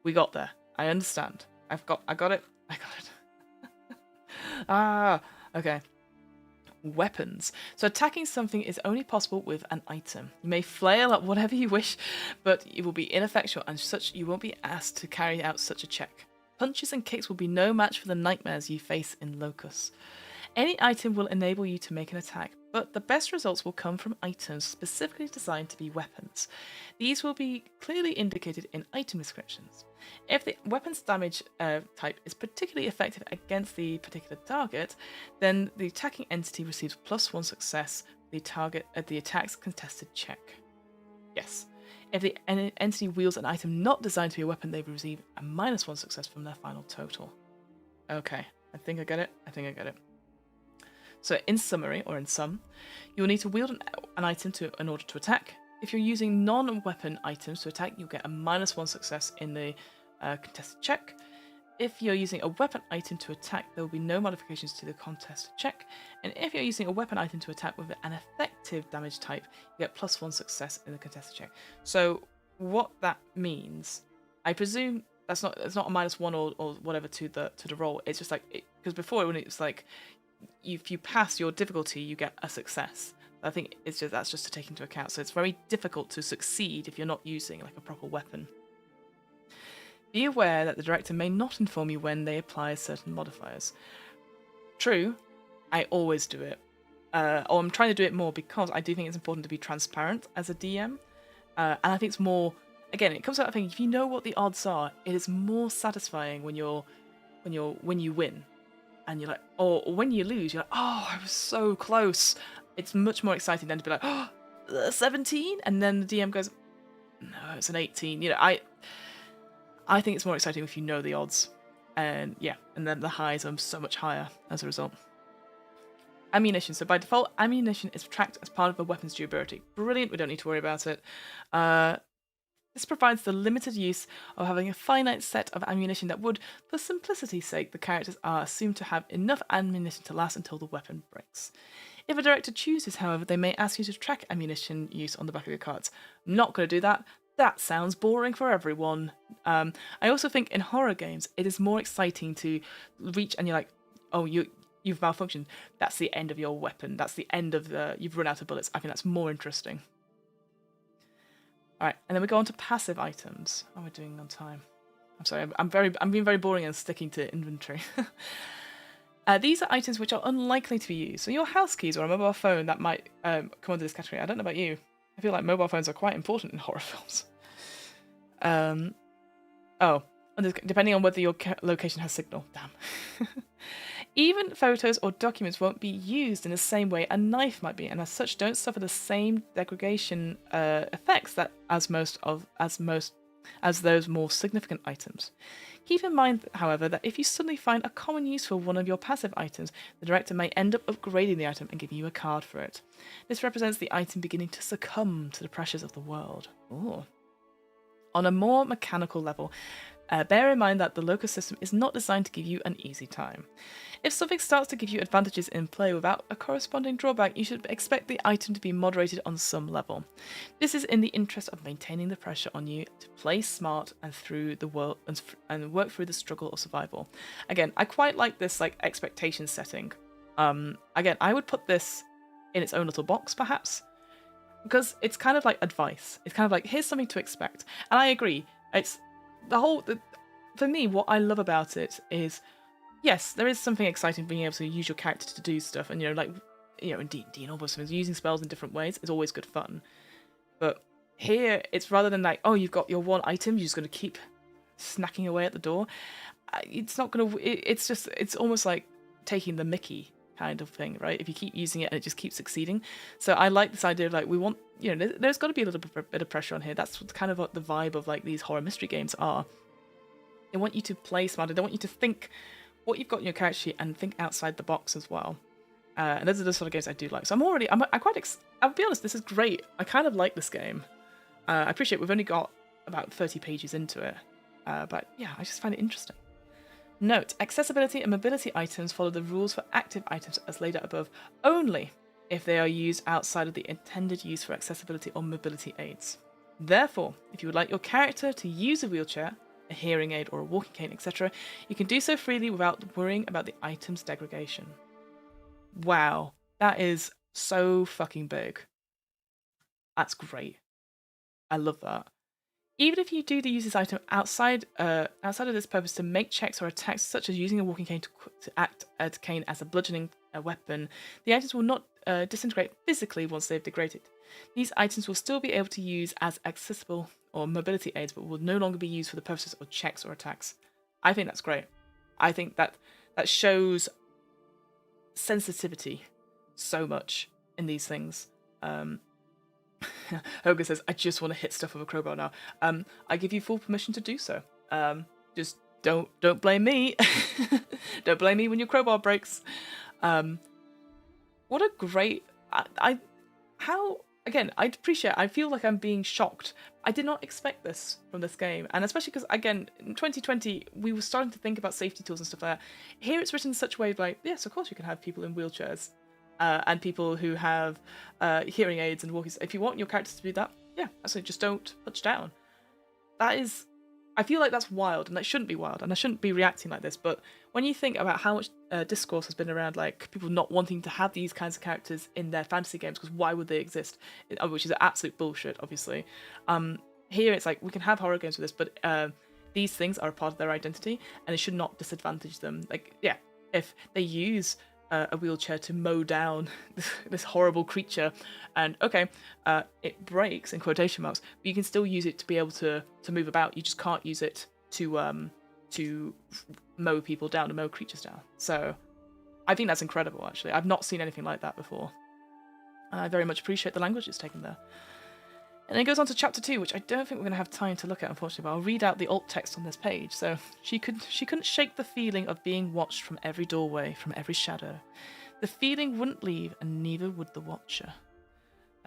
We got there. I understand. I got it. Okay. weapons. So attacking something is only possible with an item. You may flail at whatever you wish, but it will be ineffectual and such you won't be asked to carry out such a check. Punches and kicks will be no match for the nightmares you face in Locus. Any item will enable you to make an attack, but the best results will come from items specifically designed to be weapons. These will be clearly indicated in item descriptions. If the weapon's damage type is particularly effective against the particular target, then the attacking entity receives +1 success the attack's contested check. Yes. If the entity wields an item not designed to be a weapon, they will receive a -1 success from their final total. Okay, I think I get it. So in summary, or in sum, you will need to wield an item in order to attack. If you're using non-weapon items to attack, you'll get a -1 success in the contested check. If you're using a weapon item to attack, there will be no modifications to the contested check. And if you're using a weapon item to attack with an effective damage type, you get +1 success in the contested check. So what that means, I presume it's not a -1 or whatever to the roll. It's just like, because before when it was like, if you pass your difficulty, you get a success. I think that's just to take into account. So it's very difficult to succeed if you're not using like a proper weapon. Be aware that the director may not inform you when they apply certain modifiers. True, I always do it. Or I'm trying to do it more because I do think it's important to be transparent as a DM. And I think it's more, again, it comes out, I think, if you know what the odds are, it is more satisfying when you win. And you're like, or when you lose, you're like, oh, I was so close. It's much more exciting than to be like, oh, 17? And then the DM goes, no, it's an 18. You know, I think it's more exciting if you know the odds. And yeah, and then the highs are so much higher as a result. Ammunition. So by default, ammunition is tracked as part of a weapon's durability. Brilliant, we don't need to worry about it. This provides the limited use of having a finite set of ammunition that would, for simplicity's sake, the characters are assumed to have enough ammunition to last until the weapon breaks. If a director chooses, however, they may ask you to track ammunition use on the back of your cards. I'm not going to do that. That sounds boring for everyone. I also think in horror games, it is more exciting to reach and you're like, oh, you've malfunctioned. That's the end of your weapon. That's the end of you've run out of bullets. I think that's more interesting. All right, and then we go on to passive items. How are we doing on time? I'm sorry, I'm being very boring and sticking to inventory. These are items which are unlikely to be used. So your house keys or a mobile phone that might come under this category. I don't know about you. I feel like mobile phones are quite important in horror films. Depending on whether your location has signal. Damn. Even photos or documents won't be used in the same way a knife might be, and as such don't suffer the same degradation effects that as those more significant items. Keep in mind, however, that if you suddenly find a common use for one of your passive items, the director may end up upgrading the item and giving you a card for it. This represents the item beginning to succumb to the pressures of the world. Ooh. On a more mechanical level, bear in mind that the Locus system is not designed to give you an easy time. If something starts to give you advantages in play without a corresponding drawback, you should expect the item to be moderated on some level. This is in the interest of maintaining the pressure on you to play smart and through the world and work through the struggle of survival. Again, I quite like this like expectation setting. Again, I would put this in its own little box, perhaps, because it's kind of like advice. It's kind of like, here's something to expect. And I agree. It's for me, what I love about it is, yes, there is something exciting being able to use your character to do stuff, and in D&D and all those things, using spells in different ways is always good fun. But here, it's rather than like, oh, you've got your one item, you're just going to keep snacking away at the door. It's not going to. It's almost like taking the Mickey kind of thing, right? If you keep using it and it just keeps succeeding. So I like this idea of like, we want, there's got to be a little bit of pressure on here. That's kind of what the vibe of like these horror mystery games are. They want you to play smarter. They want you to think what you've got in your character sheet and think outside the box as well. And those are the sort of games I do like. So I'll be honest, this is great. I kind of like this game. I appreciate we've only got about 30 pages into it. But yeah, I just find it interesting. Note, accessibility and mobility items follow the rules for active items as laid out above, only if they are used outside of the intended use for accessibility or mobility aids. Therefore, if you would like your character to use a wheelchair, a hearing aid or a walking cane, etc., you can do so freely without worrying about the item's degradation. Wow. That is so fucking big. That's great. I love that. Even if you do use this item outside of this purpose to make checks or attacks, such as using a walking cane to act as a cane as a bludgeoning weapon, the items will not disintegrate physically once they've degraded. These items will still be able to use as accessible or mobility aids, but will no longer be used for the purposes of checks or attacks. I think that's great. I think that shows sensitivity so much in these things. Hogan says, I just want to hit stuff with a crowbar now. I give you full permission to do so. Just don't blame me. Don't blame me when your crowbar breaks. What a great... I feel like I'm being shocked. I did not expect this from this game. And especially because, again, in 2020, we were starting to think about safety tools and stuff like that. Here it's written in such a way like, yes, of course you can have people in wheelchairs. And people who have hearing aids and walkies. If you want your characters to do that, yeah, absolutely, just don't touch down. That is... I feel like that's wild, and that shouldn't be wild, and I shouldn't be reacting like this, but when you think about how much discourse has been around, like, people not wanting to have these kinds of characters in their fantasy games, because why would they exist? Which is absolute bullshit, obviously. Here it's like, we can have horror games with this, but these things are a part of their identity, and it should not disadvantage them. Like, yeah, if they use a wheelchair to mow down this horrible creature, and it breaks in quotation marks, but you can still use it to be able to move about. You just can't use it to mow people down, to mow creatures down. So I think that's incredible, actually. I've not seen anything like that before, and I very much appreciate the language it's taken there. And then it goes on to chapter 2, which I don't think we're going to have time to look at, unfortunately, but I'll read out the alt text on this page. So, she couldn't shake the feeling of being watched from every doorway, from every shadow. The feeling wouldn't leave, and neither would the watcher.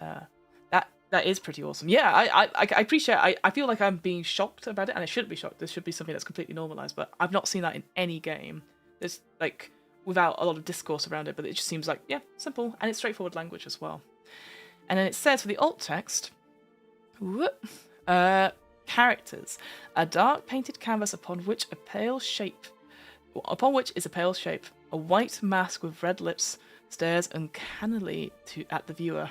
That is pretty awesome. Yeah, I appreciate it. I feel like I'm being shocked about it, and I shouldn't be shocked. This should be something that's completely normalised, but I've not seen that in any game. There's, like, without a lot of discourse around it, but it just seems like, yeah, simple, and it's straightforward language as well. And then it says for the alt text... characters. A dark painted canvas upon which is a pale shape. A white mask with red lips stares uncannily at the viewer.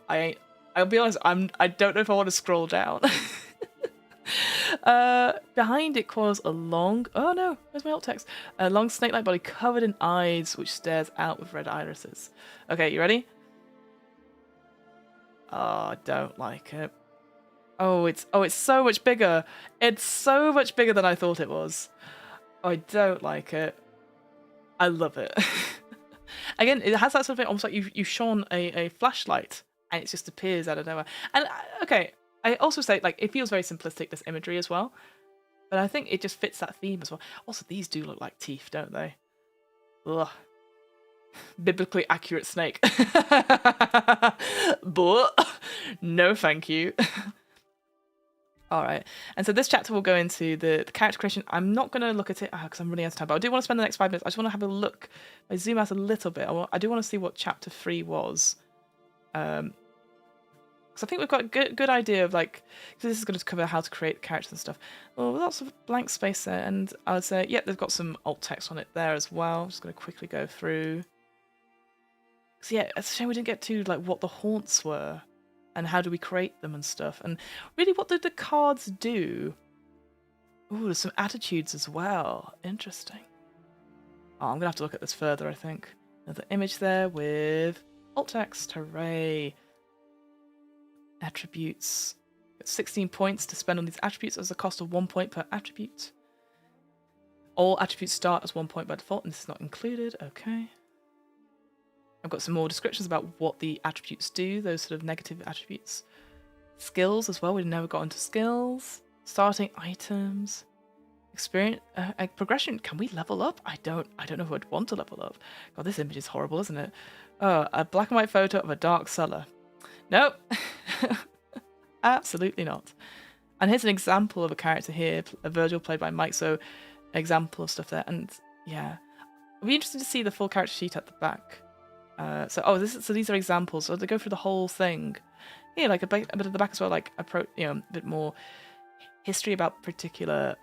I'll be honest, I don't know if I want to scroll down. Behind it coils a long... Oh no, where's my alt text? A long snake-like body covered in eyes which stares out with red irises. Okay, you ready? Oh, I don't like it. Oh, it's so much bigger. It's so much bigger than I thought it was. Oh, I don't like it. I love it. Again, it has that sort of thing, almost like you shone a flashlight and it just appears out of nowhere. And okay, I also say, like, it feels very simplistic, this imagery as well. But I think it just fits that theme as well. Also, these do look like teeth, don't they? Ugh. Biblically accurate snake. But no thank you. Alright, and so this chapter will go into the character creation. I'm not going to look at it because I'm running out of time, but I do want to spend the next 5 minutes. I just want to have a look. I zoom out a little bit. I do want to see what chapter 3 was. Because I think we've got a good idea of, like, because this is going to cover how to create characters and stuff. Well, lots of blank space there, and I would say, yeah, they've got some alt text on it there as well. I'm just going to quickly go through. So yeah, it's a shame we didn't get to, like, what the haunts were and how do we create them and stuff. And really, what did the cards do? Ooh, there's some attitudes as well. Interesting. Oh, I'm going to have to look at this further, I think. Another image there with alt text. Hooray. Attributes. Got 16 points to spend on these attributes as a cost of 1 point per attribute. All attributes start as 1 point by default, and this is not included. Okay. I've got some more descriptions about what the attributes do, those sort of negative attributes. Skills as well, we never got into skills. Starting items. Experience, progression, can we level up? I don't know if I'd want to level up. God, this image is horrible, isn't it? Oh, a black and white photo of a dark cellar. Nope. Absolutely not. And here's an example of a character here, a Virgil played by Mike, so example of stuff there. And yeah, it'll be interesting to see the full character sheet at the back. So these are examples. So they go through the whole thing. Yeah, like a bit at the back as well, like a bit more history about particular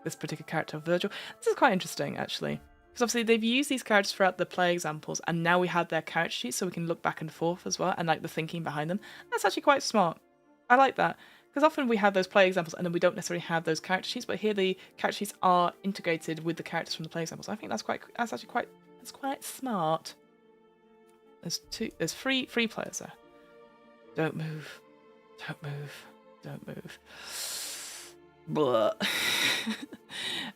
this particular character, Virgil. This is quite interesting, actually. because obviously they've used these characters throughout the play examples, and now we have their character sheets, so we can look back and forth as well, and like the thinking behind them. That's actually quite smart. I like that, because often we have those play examples, and then we don't necessarily have those character sheets. But here the character sheets are integrated with the characters from the play examples. I think that's quite smart. There's three players there. Don't move. Don't move. Don't move. Blah.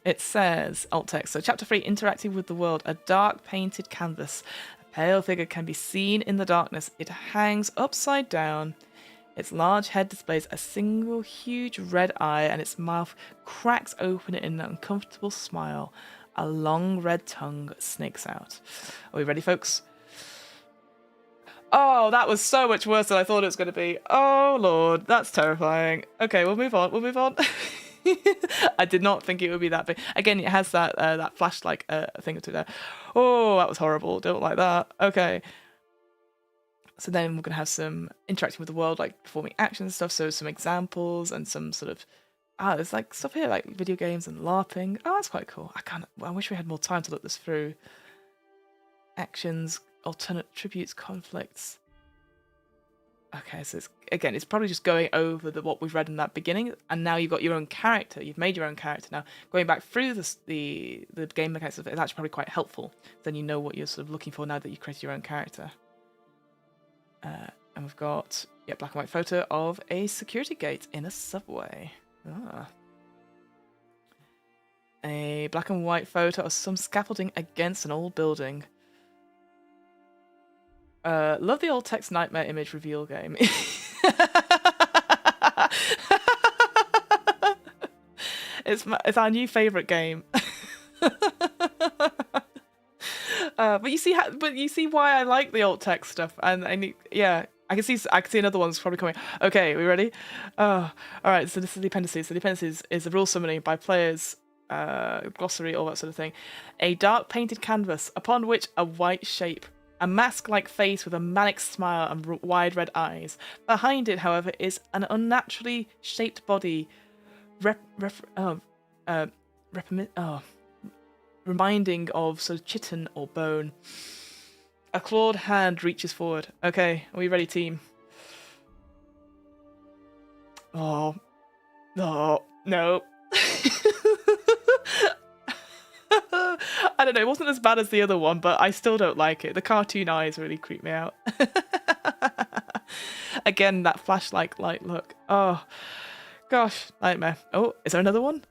It says, alt text, so chapter 3, interacting with the world, a dark painted canvas. A pale figure can be seen in the darkness. It hangs upside down. Its large head displays a single huge red eye, and its mouth cracks open in an uncomfortable smile. A long red tongue snakes out. Are we ready, folks? Oh, that was so much worse than I thought it was going to be. Oh, Lord, that's terrifying. Okay, we'll move on. We'll move on. I did not think it would be that big. Again, it has that flash-like thing to there. Oh, that was horrible. Don't like that. Okay. So then we're going to have some interacting with the world, like performing actions and stuff. So some examples and some sort of... there's like stuff here, like video games and LARPing. Oh, that's quite cool. I wish we had more time to look this through. Actions, alternate tributes, conflicts. Okay, so it's probably just going over what we've read in that beginning, and now you've got your own character. You've made your own character now. Going back through the game mechanics of it is actually probably quite helpful. Then you know what you're sort of looking for now that you've created your own character. And we've got black and white photo of a security gate in a subway. A black and white photo of some scaffolding against an old building. Love the old text nightmare image reveal game. It's our new favorite game. But you see why I like the alt text stuff, and I can see another one's probably coming. Okay, we ready? All right. So this is the appendices. So the appendices is a rule summary by players, glossary, all that sort of thing. A dark painted canvas upon which a white shape, a mask-like face with a manic smile and wide red eyes. Behind it, however, is an unnaturally shaped body, reminding of sort of chitin or bone. A clawed hand reaches forward. Okay, are we ready, team? Oh, no. I don't know, it wasn't as bad as the other one, but I still don't like it. The cartoon eyes really creep me out. Again, that flashlight light look. Oh, gosh, nightmare. Oh, is there another one?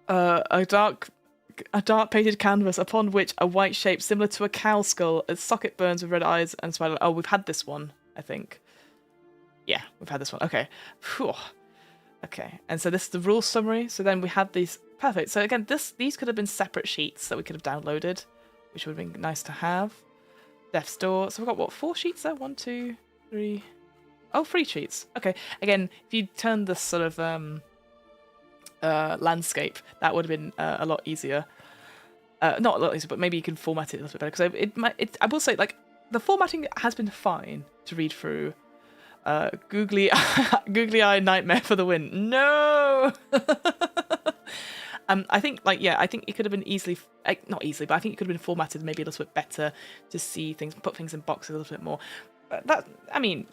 A dark painted canvas upon which a white shape similar to a cow skull, a socket burns with red eyes and smile. Oh, we've had this one, I think. Yeah, we've had this one. Okay. Whew. Okay, and so this is the rule summary. So then we have these. Perfect. So again, these could have been separate sheets that we could have downloaded, which would have been nice to have. Death's Door. So we've got, what, 4 sheets there? 1, 2, 3. Oh, 3 sheets. Okay. Again, if you turn this sort of landscape, that would have been a lot easier. Not a lot easier, but maybe you can format it a little bit better. Because I will say, like, the formatting has been fine to read through. Googly eye nightmare for the win. No. I think it could have been easily, not easily, but I think it could have been formatted maybe a little bit better to see things, put things in boxes a little bit more. But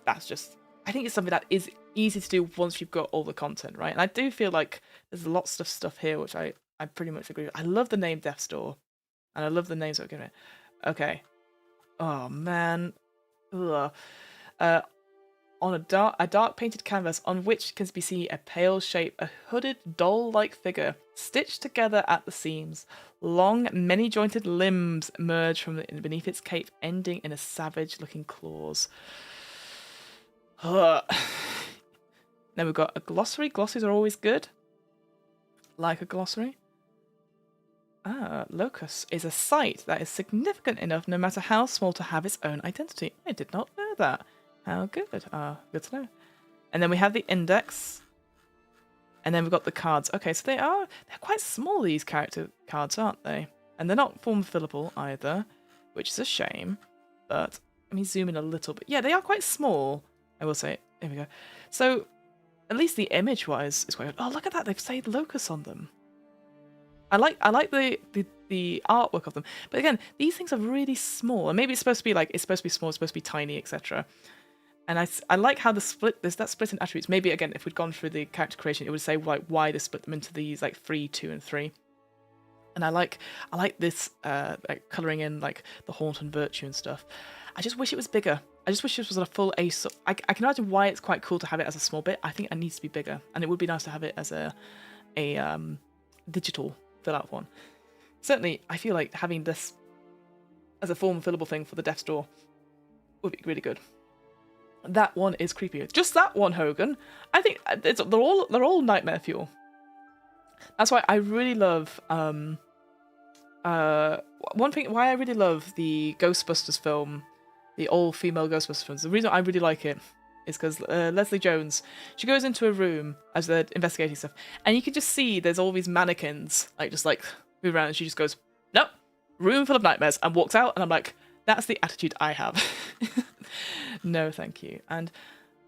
that's just, I think it's something that is easy to do once you've got all the content, right? And I do feel like there's lots of stuff here which I pretty much agree with. I love the name Death's Door, and I love the names that we're given it. Okay. Oh man. Ugh. On a dark painted canvas on which can be seen a pale shape, a hooded doll-like figure stitched together at the seams. Long, many-jointed limbs emerge from beneath its cape, ending in a savage-looking claws. Then we've got a glossary. Glossaries are always good. Like a glossary. Locus is a site that is significant enough, no matter how small, to have its own identity. I did not know that. How good. Good to know. And then we have the index. And then we've got the cards. Okay, so they're quite small, these character cards, aren't they? And they're not form fillable either, which is a shame. But let me zoom in a little bit. Yeah, they are quite small, I will say. There we go. So at least the image-wise is quite good. Oh, look at that. They've saved Locus on them. I like the the artwork of them. But again, these things are really small, and maybe it's supposed to be like it's supposed to be small, it's supposed to be tiny, etc. And I like how there's that split in attributes. Maybe again, if we'd gone through the character creation, it would say like why they split them into these like 3, 2, and 3. And I like this like colouring in like the haunt and virtue and stuff. I just wish it was bigger. I just wish this was a full ace. I can imagine why it's quite cool to have it as a small bit. I think it needs to be bigger, and it would be nice to have it as a digital fill out one. Certainly, I feel like having this as a form fillable thing for the Death's Door would be really good. That one is creepy. Just that one, Hogan. I think they're all nightmare fuel. That's why I really love one thing. Why I really love the Ghostbusters film, the all-female Ghostbusters films. The reason I really like it is because Leslie Jones, she goes into a room as they're investigating stuff, and you can just see there's all these mannequins just move around, and she just goes, nope, room full of nightmares, and walks out, and I'm like, that's the attitude I have. No, thank you. And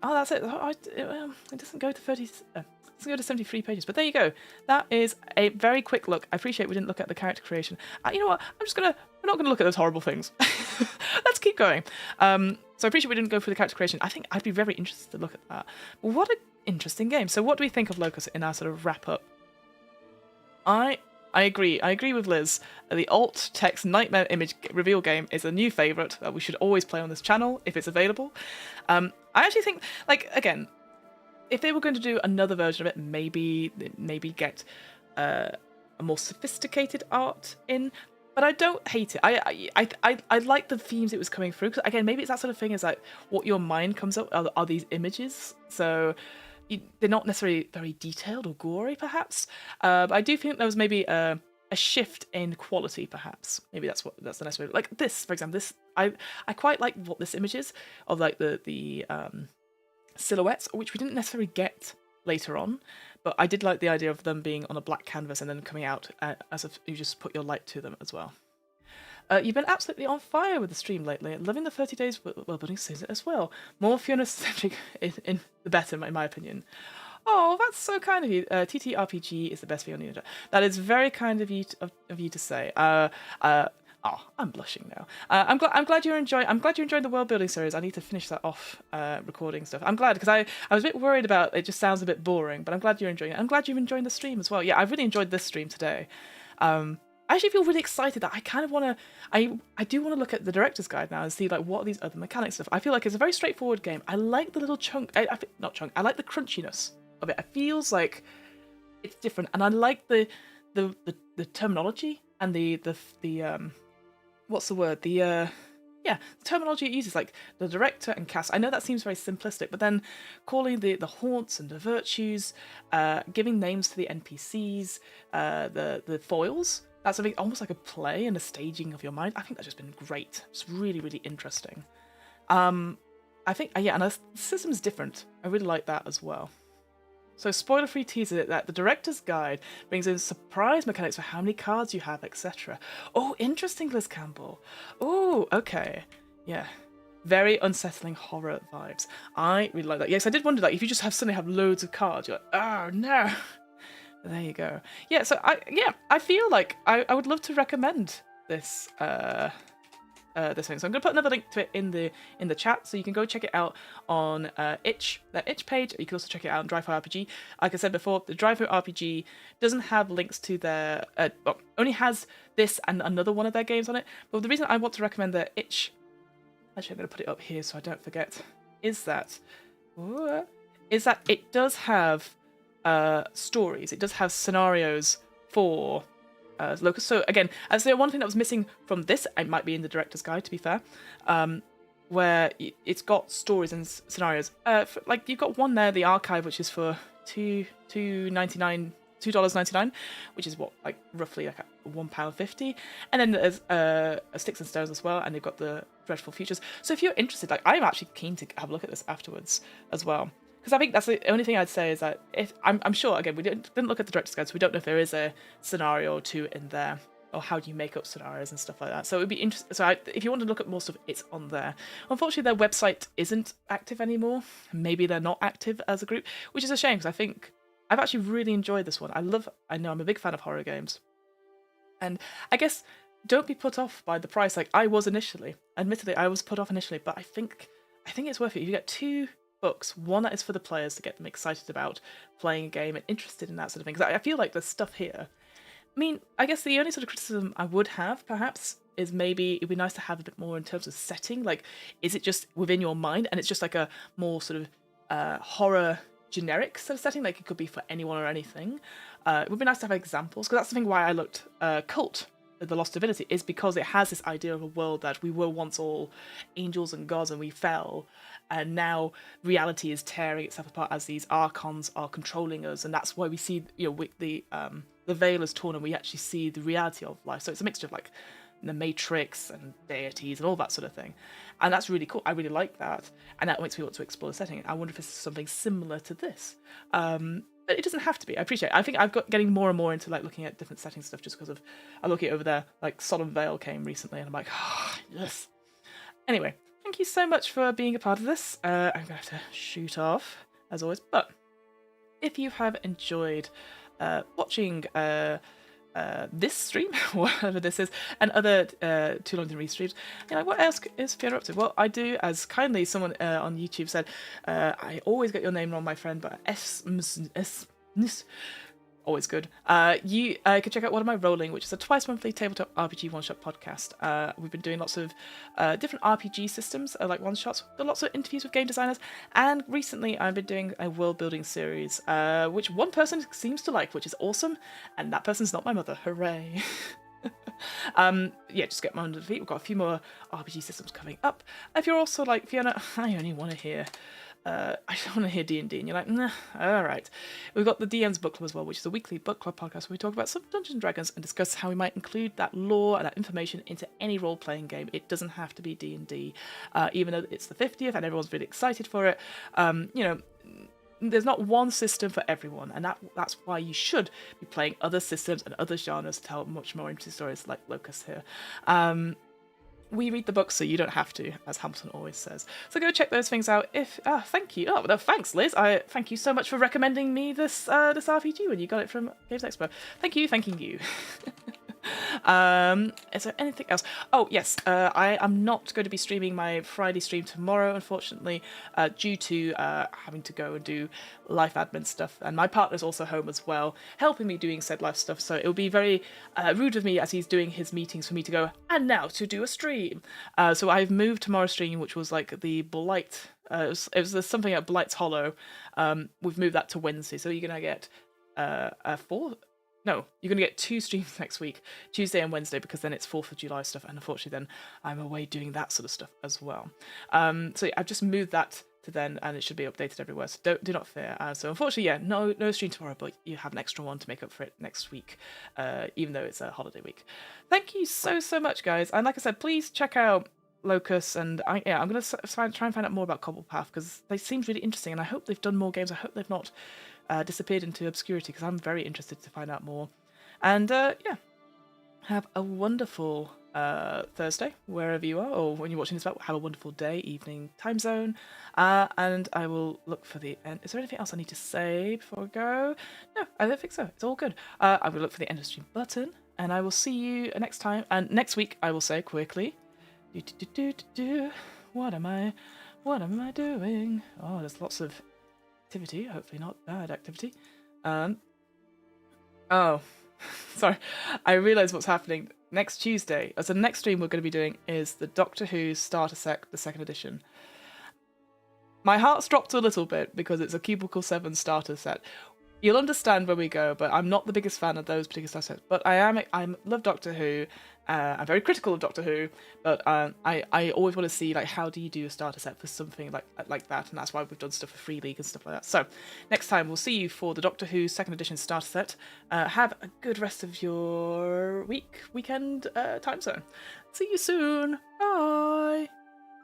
that's it. It doesn't go to 30. It doesn't go to 73 pages. But there you go. That is a very quick look. I appreciate we didn't look at the character creation. You know what? We're not gonna look at those horrible things. Let's keep going. So I appreciate we didn't go through the character creation. I think I'd be very interested to look at that. What an interesting game. So what do we think of Locus in our sort of wrap up? I agree. I agree with Liz. The alt text nightmare image reveal game is a new favourite that we should always play on this channel if it's available. I actually think, again, if they were going to do another version of it, maybe get a more sophisticated art in. But I don't hate it. I like the themes it was coming through. Because again, maybe it's that sort of thing. Is like what your mind comes up are these images. So. They're not necessarily very detailed or gory, perhaps. But I do think there was maybe a shift in quality, perhaps. Maybe that's the nice way. Like this, for example. I quite like what this image is of like the silhouettes, which we didn't necessarily get later on. But I did like the idea of them being on a black canvas and then coming out as if you just put your light to them as well. You've been absolutely on fire with the stream lately. Loving the 30 days world-building season as well. More Fiona-centric in the better, in my opinion. Oh, that's so kind of you. TTRPG is the best Fiona. That is very kind of you to say. I'm blushing now. I'm glad you're enjoying. I'm glad you're enjoying the world building series. I need to finish that off recording stuff. I'm glad because I was a bit worried about it. Just sounds a bit boring, but I'm glad you're enjoying it. I'm glad you're enjoying the stream as well. Yeah, I've really enjoyed this stream today. I actually feel really excited that I kind of want to. I do want to look at the director's guide now and see like what are these other mechanics stuff. I feel like it's a very straightforward game. I like the little chunk. Not chunk. I like the crunchiness of it. It feels like it's different, and I like the terminology and the what's the word? The terminology it uses, like the director and cast. I know that seems very simplistic, but then calling the haunts and the virtues, giving names to the NPCs, the foils. That's something almost like a play and a staging of your mind. I think that's just been great. It's really, really interesting. I think, and the system's different. I really like that as well. So spoiler-free teaser that the director's guide brings in surprise mechanics for how many cards you have, etc. Oh, interesting, Liz Campbell. Oh, okay. Yeah. Very unsettling horror vibes. I really like that. Yes, I did wonder, like, if you just suddenly have loads of cards, you're like, oh, no. There you go. Yeah, so I feel like I would love to recommend this this thing. So I'm gonna put another link to it in the chat, so you can go check it out on itch, that itch page. You can also check it out on Drive-Thru RPG. Like I said before, the Drive-Thru RPG doesn't have links to their only has this and another one of their games on it. But the reason I want to recommend their itch, actually I'm gonna put it up here so I don't forget, is that it does have stories. It does have scenarios for Locus. So again, as the one thing that was missing from this, it might be in the director's guide, to be fair, where it's got stories and scenarios. Like you've got one there, the archive, which is for $2.99, which is what, like roughly like £1.50, and then there's Sticks and Stones as well, and they've got the Dreadful Futures. So if you're interested, like I'm actually keen to have a look at this afterwards as well. Because I think that's the only thing I'd say is that if I'm sure, again, we didn't look at the director's guide, so we don't know if there is a scenario or two in there, or how do you make up scenarios and stuff like that. So it would be interesting. So if you want to look at more stuff, it's on there. Unfortunately, their website isn't active anymore. Maybe they're not active as a group, which is a shame because I think I've actually really enjoyed this one. I know I'm a big fan of horror games, And I guess don't be put off by the price. Like I was initially. Admittedly, I was put off initially, but I think it's worth it. You get 2 books, one that is for the players to get them excited about playing a game and interested in that sort of thing. Because I feel like there's stuff here. I mean, I guess the only sort of criticism I would have, perhaps, is maybe it'd be nice to have a bit more in terms of setting. Like, is it just within your mind, and it's just like a more sort of horror generic sort of setting? Like, it could be for anyone or anything. It would be nice to have examples, because that's the thing why I looked Cult, The Lost Divinity, is because it has this idea of a world that we were once all angels and gods and we fell, and now reality is tearing itself apart as these archons are controlling us, and that's why we see, the veil is torn and we actually see the reality of life. So it's a mixture of like the Matrix and deities and all that sort of thing, and that's really cool. I really like that, and that makes me want to explore the setting. I wonder if it's something similar to this. But it doesn't have to be. I appreciate it. I think I've got getting more and more into like looking at different setting stuff just because of I look at over there, like Solemn Veil came recently and I'm like, oh, yes. Anyway, thank you so much for being a part of this. I'm gonna have to shoot off as always, but if you have enjoyed watching this stream, whatever this is, and other Too Long to Read streams, what else is Fiona up to? Well, I do, as kindly someone on YouTube said, I always get your name wrong, my friend, but always good. You can check out What Am I Rolling, which is a twice monthly tabletop RPG one-shot podcast. We've been doing lots of different RPG systems, like one-shots, lots of interviews with game designers, and recently I've been doing a world-building series, which one person seems to like, which is awesome, and that person's not my mother. Hooray! Just get my under the feet. We've got a few more RPG systems coming up. If you're also like, Fiona, I only want to hear I don't want to hear D&D, and you're like, nah, alright. We've got the DM's Book Club as well, which is a weekly book club podcast where we talk about some Dungeons & Dragons and discuss how we might include that lore and that information into any role-playing game. It doesn't have to be D&D, even though it's the 50th and everyone's really excited for it. There's not one system for everyone, and that's why you should be playing other systems and other genres to tell much more interesting stories like Locus here. We read the books so you don't have to, as Hamilton always says. So go check those things out. Thank you. Oh, no, thanks, Liz. I thank you so much for recommending me this RPG when you got it from Games Expo. Thank you, thanking you. Is there anything else? Oh, yes. I am not going to be streaming my Friday stream tomorrow, unfortunately, due to having to go and do life admin stuff. And my partner's also home as well, helping me doing said life stuff. So it will be very rude of me as he's doing his meetings for me to go, and now to do a stream. So I've moved tomorrow's stream, which was like the Blight. It was something at Blight's Hollow. We've moved that to Wednesday. So you're going to get you're going to get 2 streams next week, Tuesday and Wednesday, because then it's 4th of July stuff, and unfortunately then I'm away doing that sort of stuff as well. So I've just moved that to then, and it should be updated everywhere, so do not fear. So unfortunately, no stream tomorrow, but you have an extra one to make up for it next week, even though it's a holiday week. Thank you so much, guys, and like I said, please check out Locus, and I'm going to try and find out more about Cobblepath, because they seem really interesting, and I hope they've done more games. I hope they've not disappeared into obscurity, because I'm very interested to find out more. And have a wonderful Thursday wherever you are, or when you're watching this back, have a wonderful day, evening, time zone, and I will look for the end. Is there anything else I need to say before we go? No, I don't think so. It's all good. I will look for the end of stream button, and I will see you next time. And next week I will say quickly, what am I doing? Oh, there's lots of activity, hopefully not bad activity. Sorry, I realised what's happening. Next Tuesday, so the next stream we're going to be doing is the Doctor Who Starter Set, the 2nd edition. My heart's dropped a little bit because it's a Cubicle 7 starter set. You'll understand where we go, but I'm not the biggest fan of those particular starter sets. But I love Doctor Who. I'm very critical of Doctor Who, but I always want to see, like, how do you do a starter set for something like that, and that's why we've done stuff for Free League and stuff like that. So next time we'll see you for the Doctor Who 2nd edition starter set. Have a good rest of your weekend time zone. See you soon. Bye.